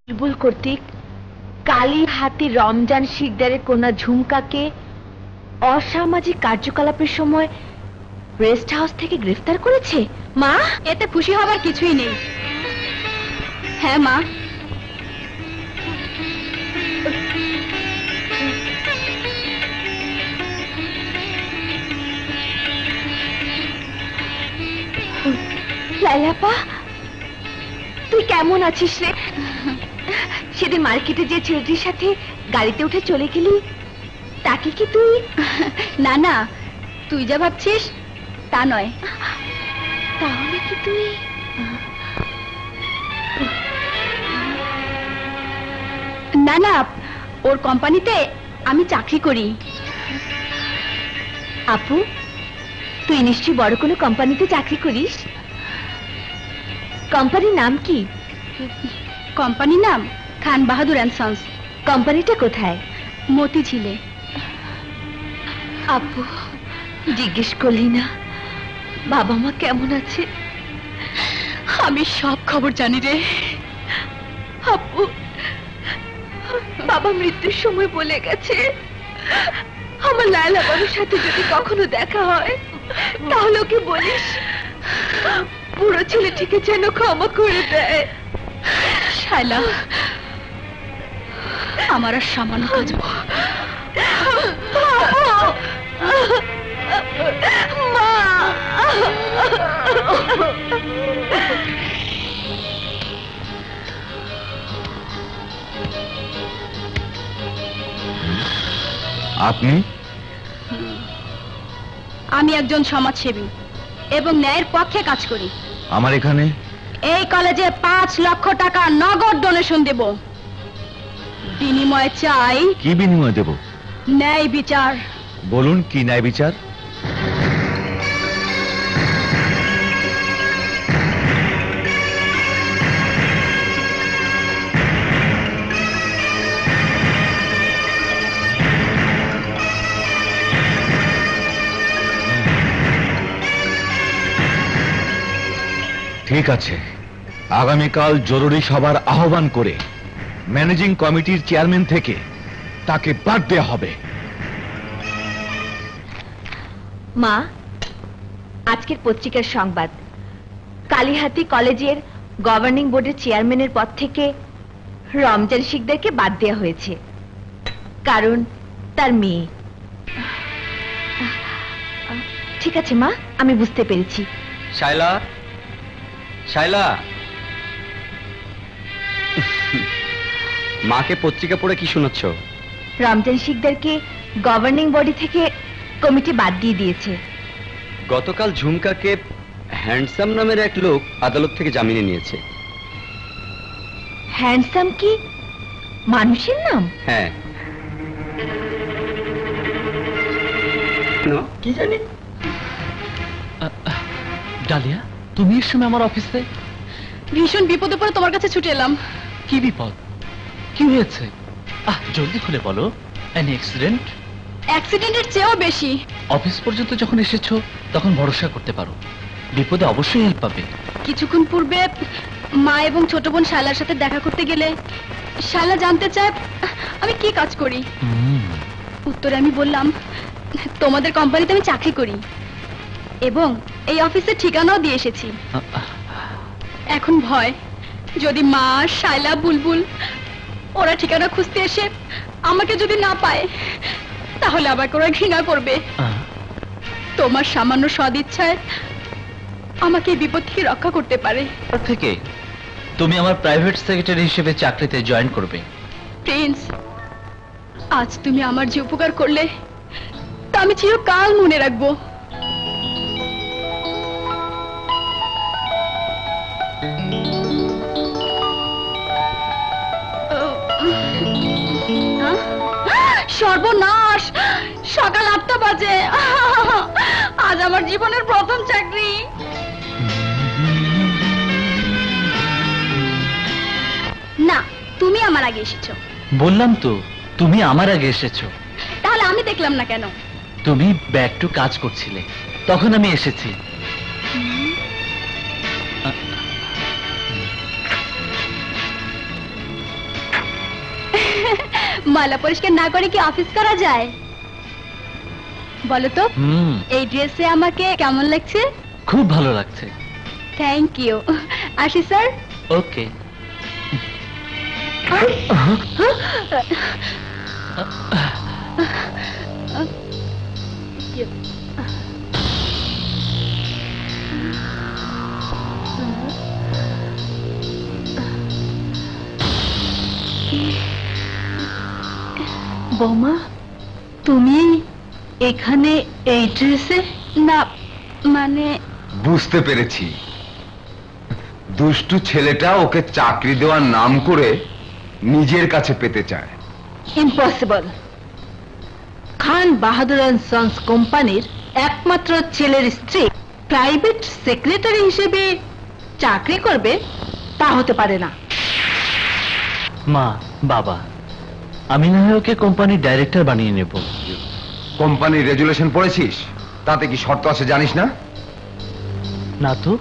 বুলবুল কর্তৃক কালীহাতি রমজান শিকদারের কন্যা ঝুমকাকে অসামাজিক কার্যকলাপের সময় রেস্ট হাউস থেকে গ্রেফতার করেছে। মা, এতে খুশি হবার কিছুই নেই। হ্যাঁ মা, লাইলাপা, তুই কেমন আছিস রে? সেদিন মার্কেটে যে ছেলেটির সাথে গাড়িতে উঠে চলে গেলি, তাকে কি তুই? না না, তুই যা ভাবছিস তা নয়। তাহলে কি তুই? না না, ওর কোম্পানিতে আমি চাকরি করি। আপু, তুই নিশ্চয়ই বড় কোনো কোম্পানিতে চাকরি করিস। কোম্পানির নাম কি? কোম্পানির নাম খান বাহাদুর অ্যান্ড সন্স। কোম্পানিটা কোথায়? মতিঝিলে। আপু, জিজ্ঞেস করলি না বাবা মা কেমন আছে? আমি সব খবর জানি রে। আপু, বাবা মৃত্যুর সময় বলে গেছে আমার লায়লা বাবুর সাথে যদি কখনো দেখা হয় তাহলে ওকে বলিস পুরো ছেলেটিকে যেন ক্ষমা করে দেয়। শায়লা, আমার আর সামান্য কাজ। মা, আপনি? আমি একজন সমাজসেবী এবং ন্যায়ের পক্ষে কাজ করি। আমার এখানে এই কলেজে 5 লক্ষ টাকা নগদ ডোনেশন দেব। বিনিময়ে চাই। কি বিনিময় দেব? ন্যায় বিচার। বলুন, কি ন্যায় বিচার? ঠিক আছে, আগামীকাল জরুরি সভার আহ্বান করে ম্যানেজিং কমিটির চেয়ারম্যান থেকে তাকে বাদ দেওয়া হবে। মা, আজকের পত্রিকার সংবাদ, কালিহাতি কলেজের গভর্নিং বোর্ডের চেয়ারম্যানের পদ থেকে রমজান শিকদারকে বাদ দেওয়া হয়েছে, কারণ তার মেয়ে। ঠিক আছে মা, আমি বুঝতে পেরেছি। শায়লা, শায়লা, মাকে পত্রিকা পড়ে কি শোনাচ্ছ? রমজান শিকদারকে গভর্নিং বডি থেকে কমিটি বাদ দিয়ে দিয়েছে। গতকাল ঝুমকাকে হ্যান্ডসাম নামের এক লোক আদালত থেকে জামিনে নিয়েছে। হ্যান্ডসাম কি মানুষের নাম? হ্যাঁ। কি জানি। ডালিয়া, তুমি এর সময় আমার অফিসে? ভীষণ বিপদে পড়ে তোমার কাছে ছুটে এলাম। কি বিপদ? কি হয়েছে? জলদি খুলে বলো। An accident? অ্যাক্সিডেন্টের চেয়েও বেশি। অফিস পর্যন্ত যখন এসেছো তখন ভরসা করতে পারো, বিপদে অবশ্যই হেল্প পাবে। কিছুক্ষণ পূর্বে মা এবং ছোট বোন শায়লার সাথে দেখা করতে গেলে শায়লা জানতে চায় আমি কি কাজ করি। উত্তরে আমি বললাম তোমাদের কোম্পানিতে আমি চাকরি করি এবং এই অফিসের ঠিকানাও দিয়ে এসেছি। এখন ভয়, যদি মা, শায়লা, বুলবুল ওরা ঠিকানা খুঁজতে এসে আমাকে যদি না পায় তাহলে আবার ওরা ঘৃণা করবে। তোমার সামান্য সদিচ্ছায় আমাকে এই বিপদ থেকে রক্ষা করতে পারে। থেকে তুমি আমার প্রাইভেট সেক্রেটারি হিসেবে চাকরিতে জয়েন করবে। প্রিন্স, আজ তুমি আমার যে উপকার করলে তা আমি চিরকাল মনে রাখবো। সর্বনাশ, সকাল 8টা বাজে। আজ আমার জীবনের প্রথম চাকরি। না, তুমি আমার আগে এসেছো। বললাম তো, তুমি আমার আগে এসেছো। তাহলে আমি দেখলাম না কেন? তুমি ব্যাক টু কাজ করছিলে, তখন আমি এসেছি। মালা পরিষ্কার না করে কি অফিস করা যায় বলো তো? এই ড্রেসে আমাকে কেমন লাগছে? খুব ভালো লাগছে। Thank you. আসি স্যার। ওকে। বৌমা, তুমি এখানে এই ড্রেসে? না মানে বুঝতে পেরেছি, দুষ্টু ছেলেটা ওকে চাকরি দেওয়ার নাম করে নিজের কাছে পেতে চায়। Impossible. Khan Bahadur and sons কোম্পানির একমাত্র ছেলের স্ত্রী প্রাইভেট সেক্রেটারি হিসেবে চাকরি করবে তা হতে পারে না। মা, বাবা, আমি না হয় ওকে কোম্পানির ডাইরেক্টর বানিয়ে নেব। কোম্পানির রেজুলেশন পড়েছিস? তাতে কি শর্ত আছে জানিস না? না তো।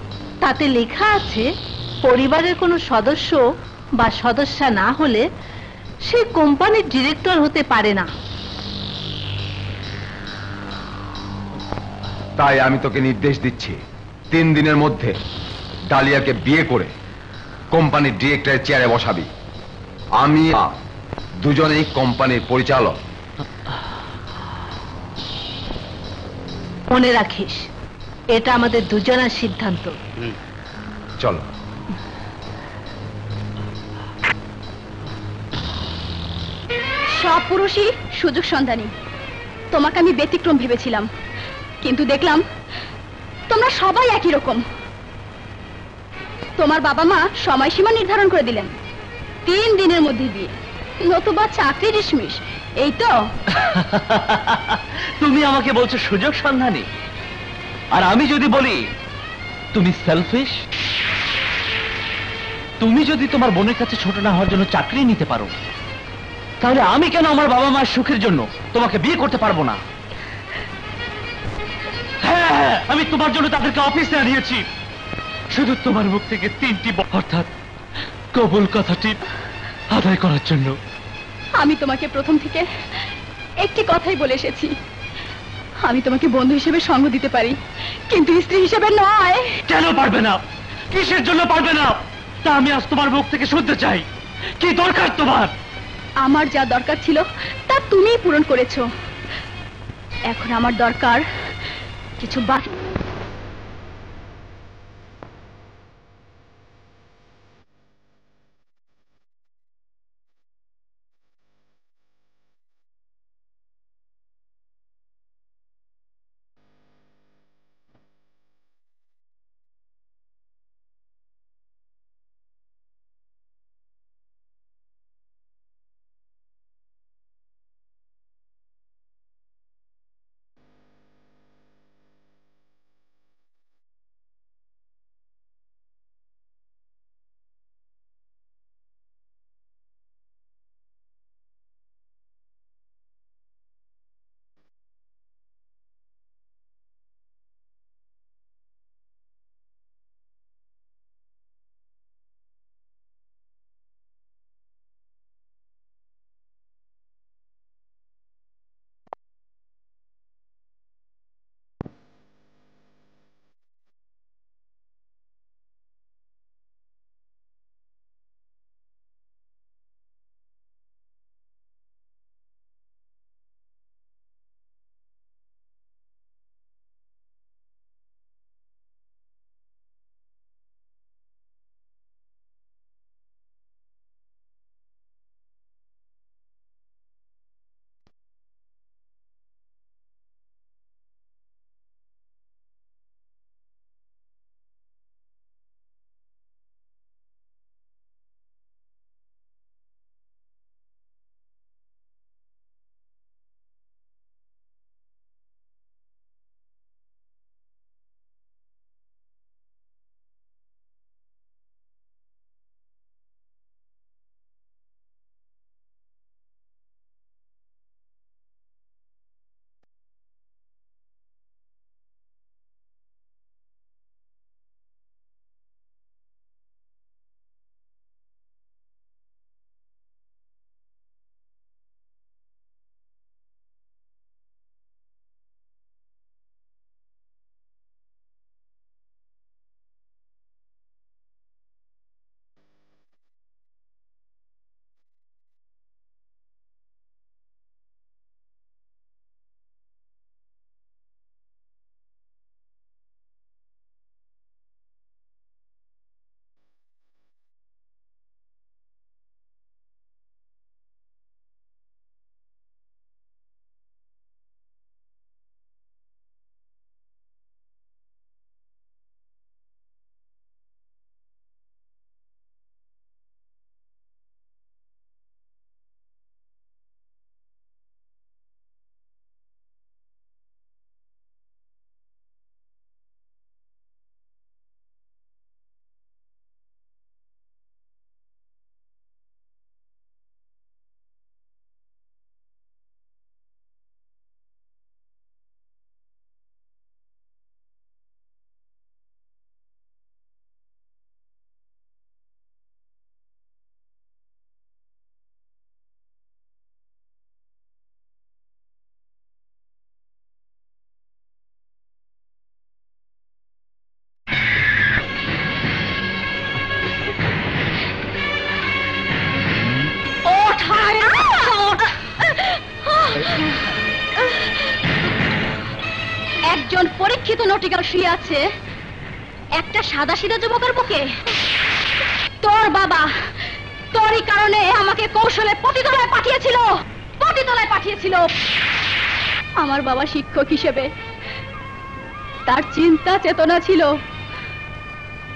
তাতে লেখা আছে পরিবারের কোনো সদস্য বা সদস্যা না হলে সে কোম্পানির ডিরেক্টর হতে পারে না। তাই আমি তোকে নির্দেশ দিচ্ছি, 3 দিনের মধ্যে ডালিয়াকে বিয়ে করে কোম্পানির ডিরেক্টরের চেয়ারে বসাবি। আমি দুজনেই কোম্পানির পরিচালক। মনে রাখিস, এটা আমাদের দুজনের সিদ্ধান্ত। চলো। সব পুরুষই সুযোগ সন্ধানী। তোমাকে আমি ব্যতিক্রম ভেবেছিলাম, কিন্তু দেখলাম তোমরা সবাই একই রকম। তোমার বাবা মা সময়সীমা নির্ধারণ করে দিলেন, 3 দিনের মধ্যে বিয়ে, নতুবা চাকরি ডিসমিস। এই তো। তুমি আমাকে বলছো সুযোগ সন্ধানী, আর আমি যদি বলি তুমি সেলফিশ। তুমি যদি তোমার বোনের কাছে ছোট না হওয়ার জন্য চাকরি নিতে পারো, তাহলে আমি কেন আমার বাবা মার সুখের জন্য তোমাকে বিয়ে করতে পারবো না? হ্যাঁ, আমি তোমার জন্য তাদেরকে অফিসে আনিয়েছি, শুধু তোমার মুখ থেকে 3টি অর্থাৎ কবুল কথাটি আদায় করার জন্য। আমি তোমাকে প্রথম থেকে একটি কথাই বলে এসেছি, আমি তোমাকে বন্ধু হিসেবে সঙ্গ দিতে পারি, কিন্তু স্ত্রী হিসেবে নয়। কেন পারবে না? কিসের জন্য পারবে না? তা আমি আজ তোমার মুখ থেকে শুনতে চাই। কি দরকার তোমার? আমার যা দরকার ছিল তা তুমিই পূরণ করেছো, এখন আমার দরকার কিছু বাকি। একজন পরীক্ষিত নটিকাল শুয়ে আছে একটা সাদাসিধা যুবকের বুকে। তোর বাবা তোরই কারণে আমাকে কৌশলে পতিতলায় পাঠিয়েছিল। আমার বাবা শিক্ষক হিসেবে তার চিন্তা চেতনা ছিল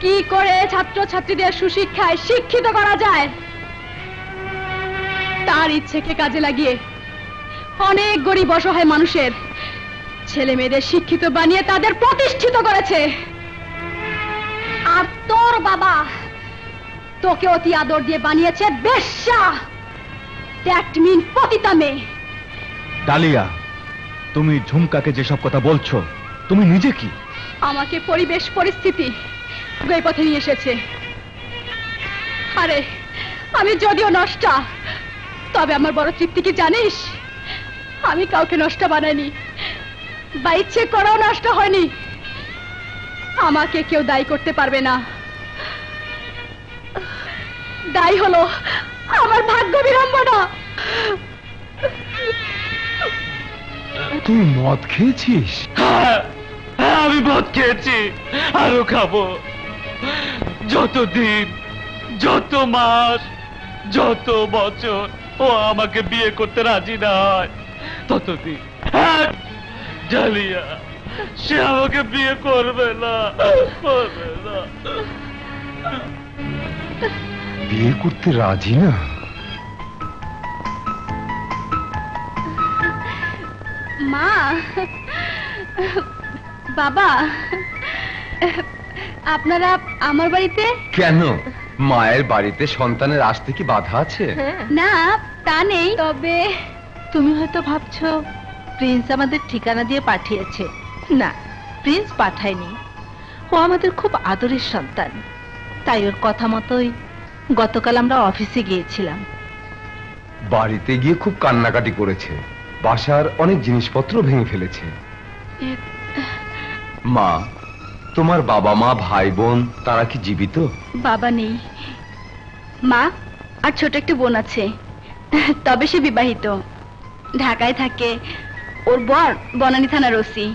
কি করে ছাত্রছাত্রীদের সুশিক্ষায় শিক্ষিত করা যায়। তার ইচ্ছেকে কাজে লাগিয়ে অনেক গরিব অসহায় মানুষের ছেলে মেয়েদের শিক্ষিত বানিয়ে তাদের প্রতিষ্ঠিত করেছে। আর তোর বাবা তোকে অতি আদর দিয়ে বানিয়েছে বেশ্যা। দ্যাট মিন পতিতা মেয়ে। ডালিয়া, তুমি ঝুমকাকে যেসব কথা বলছো, তুমি নিজে কি? আমাকে পরিবেশ পরিস্থিতি এই পথে নিয়ে এসেছে। আরে আমি যদিও নষ্টা, তবে আমার বড় তৃপ্তি কি জানিস? আমি কাউকে নষ্ট বানাইনি, বা ইচ্ছে করাও নষ্ট হয়নি। আমাকে কেউ দায়ী করতে পারবে না। দায়ী হলো আমার ভাগ্য বিড়ম্বনা। তুই মদ খেয়েছিস? আমি মদ খেয়েছি, আরো খাবো। যতদিন, যত মাস, যত বছর ও আমাকে বিয়ে করতে রাজি না হয় ততদিন ডালিয়া সে আমাকে বিয়ে করবে না। বিয়ে করতে রাজি না? মা, বাবা, আপনারা আমার বাড়িতে? কেন, মায়ের বাড়িতে সন্তানের আসতে কি বাধা আছে? না, তা নেই, তবে তুমি হয়তো ভাবছো প্রিন্স আমাদের ঠিকানা দিয়ে পাঠিয়েছে। না, প্রিন্স পাঠায়নি। ও আমাদের খুব আদরের সন্তান। তাই ওর কথা মতোই গতকাল আমরা অফিসে গিয়েছিলাম। বাড়িতে গিয়ে খুব কান্নাকাটি করেছে, বাসার অনেক জিনিসপত্র ভেঙে ফেলেছে। মা, তোমার বাবা মা ভাই বোন তারা কি জীবিত? বাবা নেই, মা আর ছোট একটা বোন আছে, তবে সে বিবাহিত, ঢাকায় থাকে। ওর বর বনানী থানার ওসি।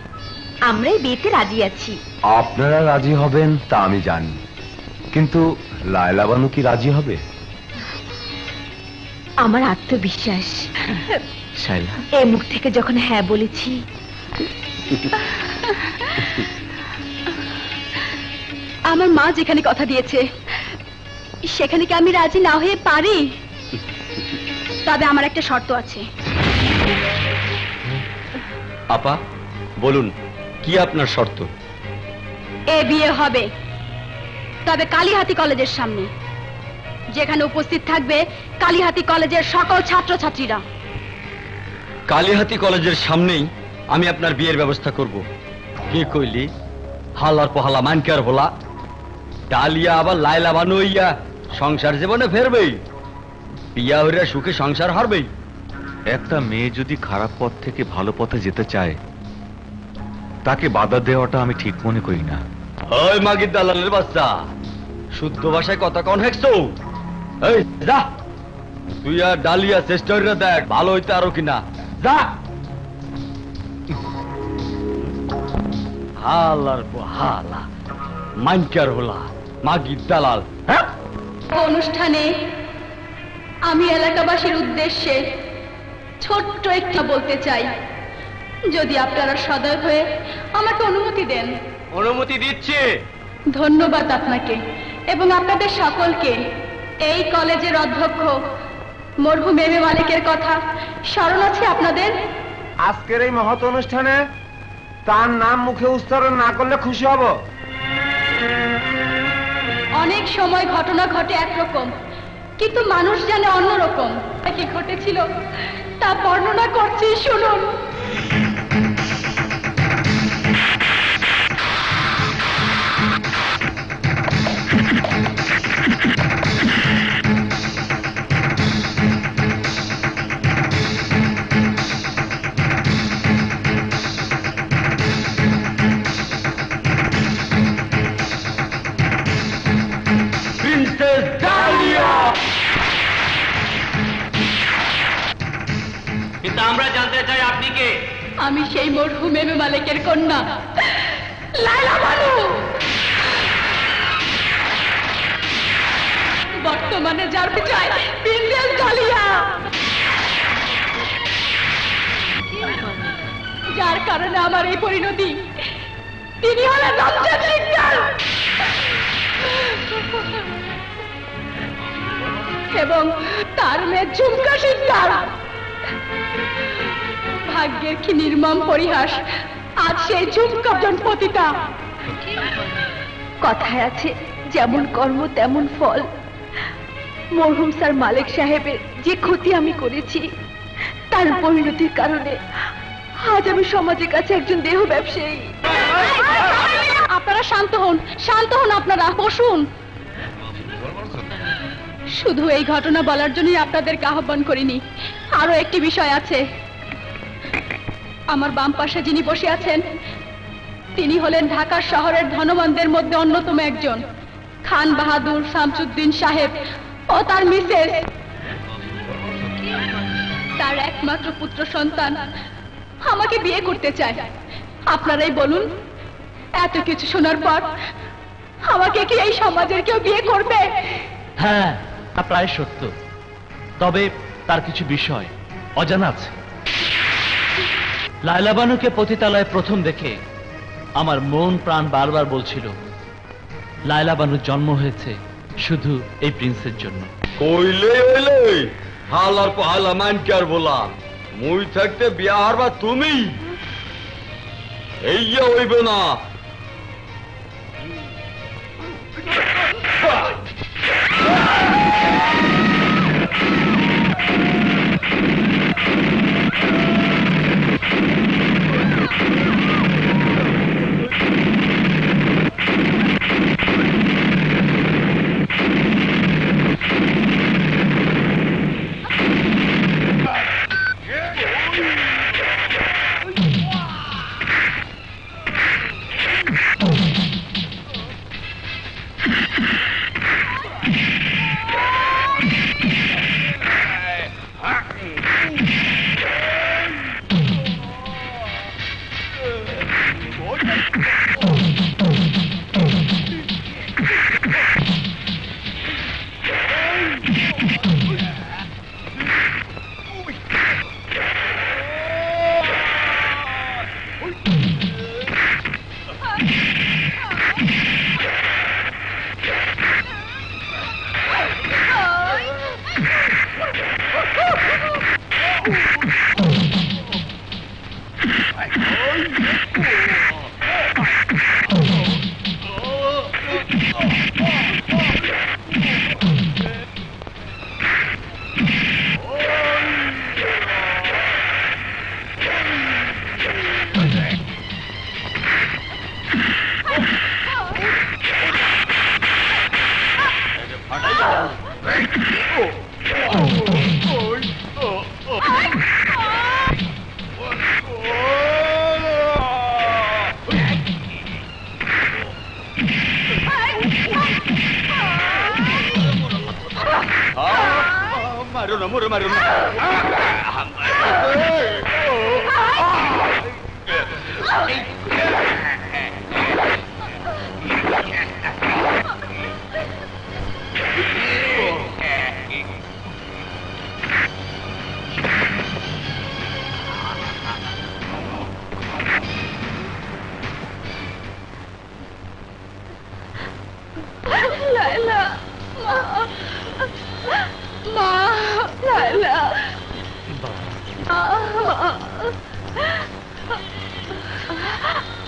আমরাই বিয়েতে রাজি আছি। আপনারা রাজি হবেন তা আমি জানি, কিন্তু লায়লা বানু কি রাজি হবে? আমার আত্মবিশ্বাস শাইলা, এই মুখ থেকে যখন হ্যাঁ বলেছি, আমার মা যেখানে কথা দিয়েছে সেখানে কি আমি রাজি না হয়ে পারি? তবে আমার একটা শর্ত আছে। আপা বলুন, কি আপনার শর্ত? এ বিয়ে হবে, তবে কালীহাতি কলেজের সামনে, যেখানে উপস্থিত থাকবে কালীহাতি কলেজের সকল ছাত্রছাত্রীরা। কালীহাতি কলেজের সামনেই আমি আপনার বিয়ের ব্যবস্থা করব। কি কইলি? হালার পহালা মানকার হলা ডালিয়া আবার লায়লা বানু হইয়া সংসার জীবনে ফেরবেই, বিয়া হইয়া সুখে সংসার হারবেই। একটা মেয়ে যদি খারাপ পথ থেকে ভালো পথে যেতে চায়, তাকে বাধা দেওয়াটা আমি ঠিক মনে করি না। ওই মাগির দালালের বাচ্চা, শুদ্ধ ভাষায় কথা কন হেকছো? এই যা, তুই আর ডালিয়া চেষ্টা করে দেখ ভালো হইতে আরো কিনা। যা। হালার হালা মানকার হলা মাগির দালাল। হ্যাঁ, অনুষ্ঠানে আমি এলাকাবাসীর উদ্দেশ্যে ছোট্ট একটা বলতে চাই, যদি আপনারা সদয় হয়ে আমাকে অনুমতি দেন। অনুমতি দিচ্ছে। ধন্যবাদ আপনাকে এবং আপনাদের সকলকে। এই কলেজের অধ্যক্ষ মরহুম এম এ মালিকের কথা স্মরণ আছে আপনাদের? আজকের এই মহৎ অনুষ্ঠানে তার নাম মুখে উচ্চারণ না করলে খুশি হব। অনেক সময় ঘটনা ঘটে একরকম, কিন্তু মানুষ জানে অন্যরকম। কি ঘটেছিল তা বর্ণনা করছি, শুনুন। Princess dahlia. কিন্তু আমরা জানতে চাই আপনি কে? আমি সেই মরহুম এম এ মালিকের কন্যা লায়লা বানু। বর্তমানে যার পিছায় বিন্দেল জালিয়া, যার কারণে আমার এই পরিণতি, তিনি হলেন রমজান সিকদার এবং তার মেয়ে ঝুমকা সিকদার। ভাগ্যের কি নির্মম পরিহাস, আজ সেই ঝুমকা জনপতিতা। কথায় আছে যেমন কর্ম তেমন ফল। মরহুম স্যার মালিক সাহেবের যে ক্ষতি আমি করেছি, তার পরিণতির কারণে আজ আমি সমাজের কাছে একজন দেহ ব্যবসায়ী। আপনারা শান্ত হন, শান্ত হন, আপনারা বসুন। শুধু এই ঘটনা বলার জন্যই আপনাদেরকে আহ্বান করিনি, আরো একটি বিষয় আছে। আমার বাম পাশে যিনি বসে আছেন, তিনি হলেন ঢাকা শহরের ধনবানদের মধ্যে অন্যতম একজন, খান বাহাদুর শামসুদ্দিন সাহেব ও তার মিসেস। তার একমাত্র পুত্র সন্তান আমাকে বিয়ে করতে চায়। আপনারাই বলুন, এত কিছু শোনার পর আমাকে কি এই সমাজের কেউ বিয়ে করবে? হ্যাঁ, তা প্রায় সত্য, তবে তার কিছু বিষয় অজানা আছে। লায়লা বানুকে পতিতালয়ে প্রথম দেখে আমার মন প্রাণ বারবার বলছিল লায়লা বানুর জন্ম হয়েছে শুধু এই প্রিন্সের জন্য। কইলে হইলে হালার পাহালা মান কি আর বলা, মুই থাকতে বিয়া হারবা তুমি, এইয়া হইবে না।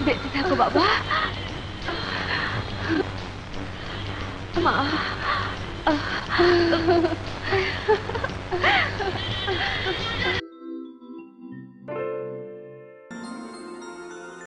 বেঁচে থাকো বাবা। মা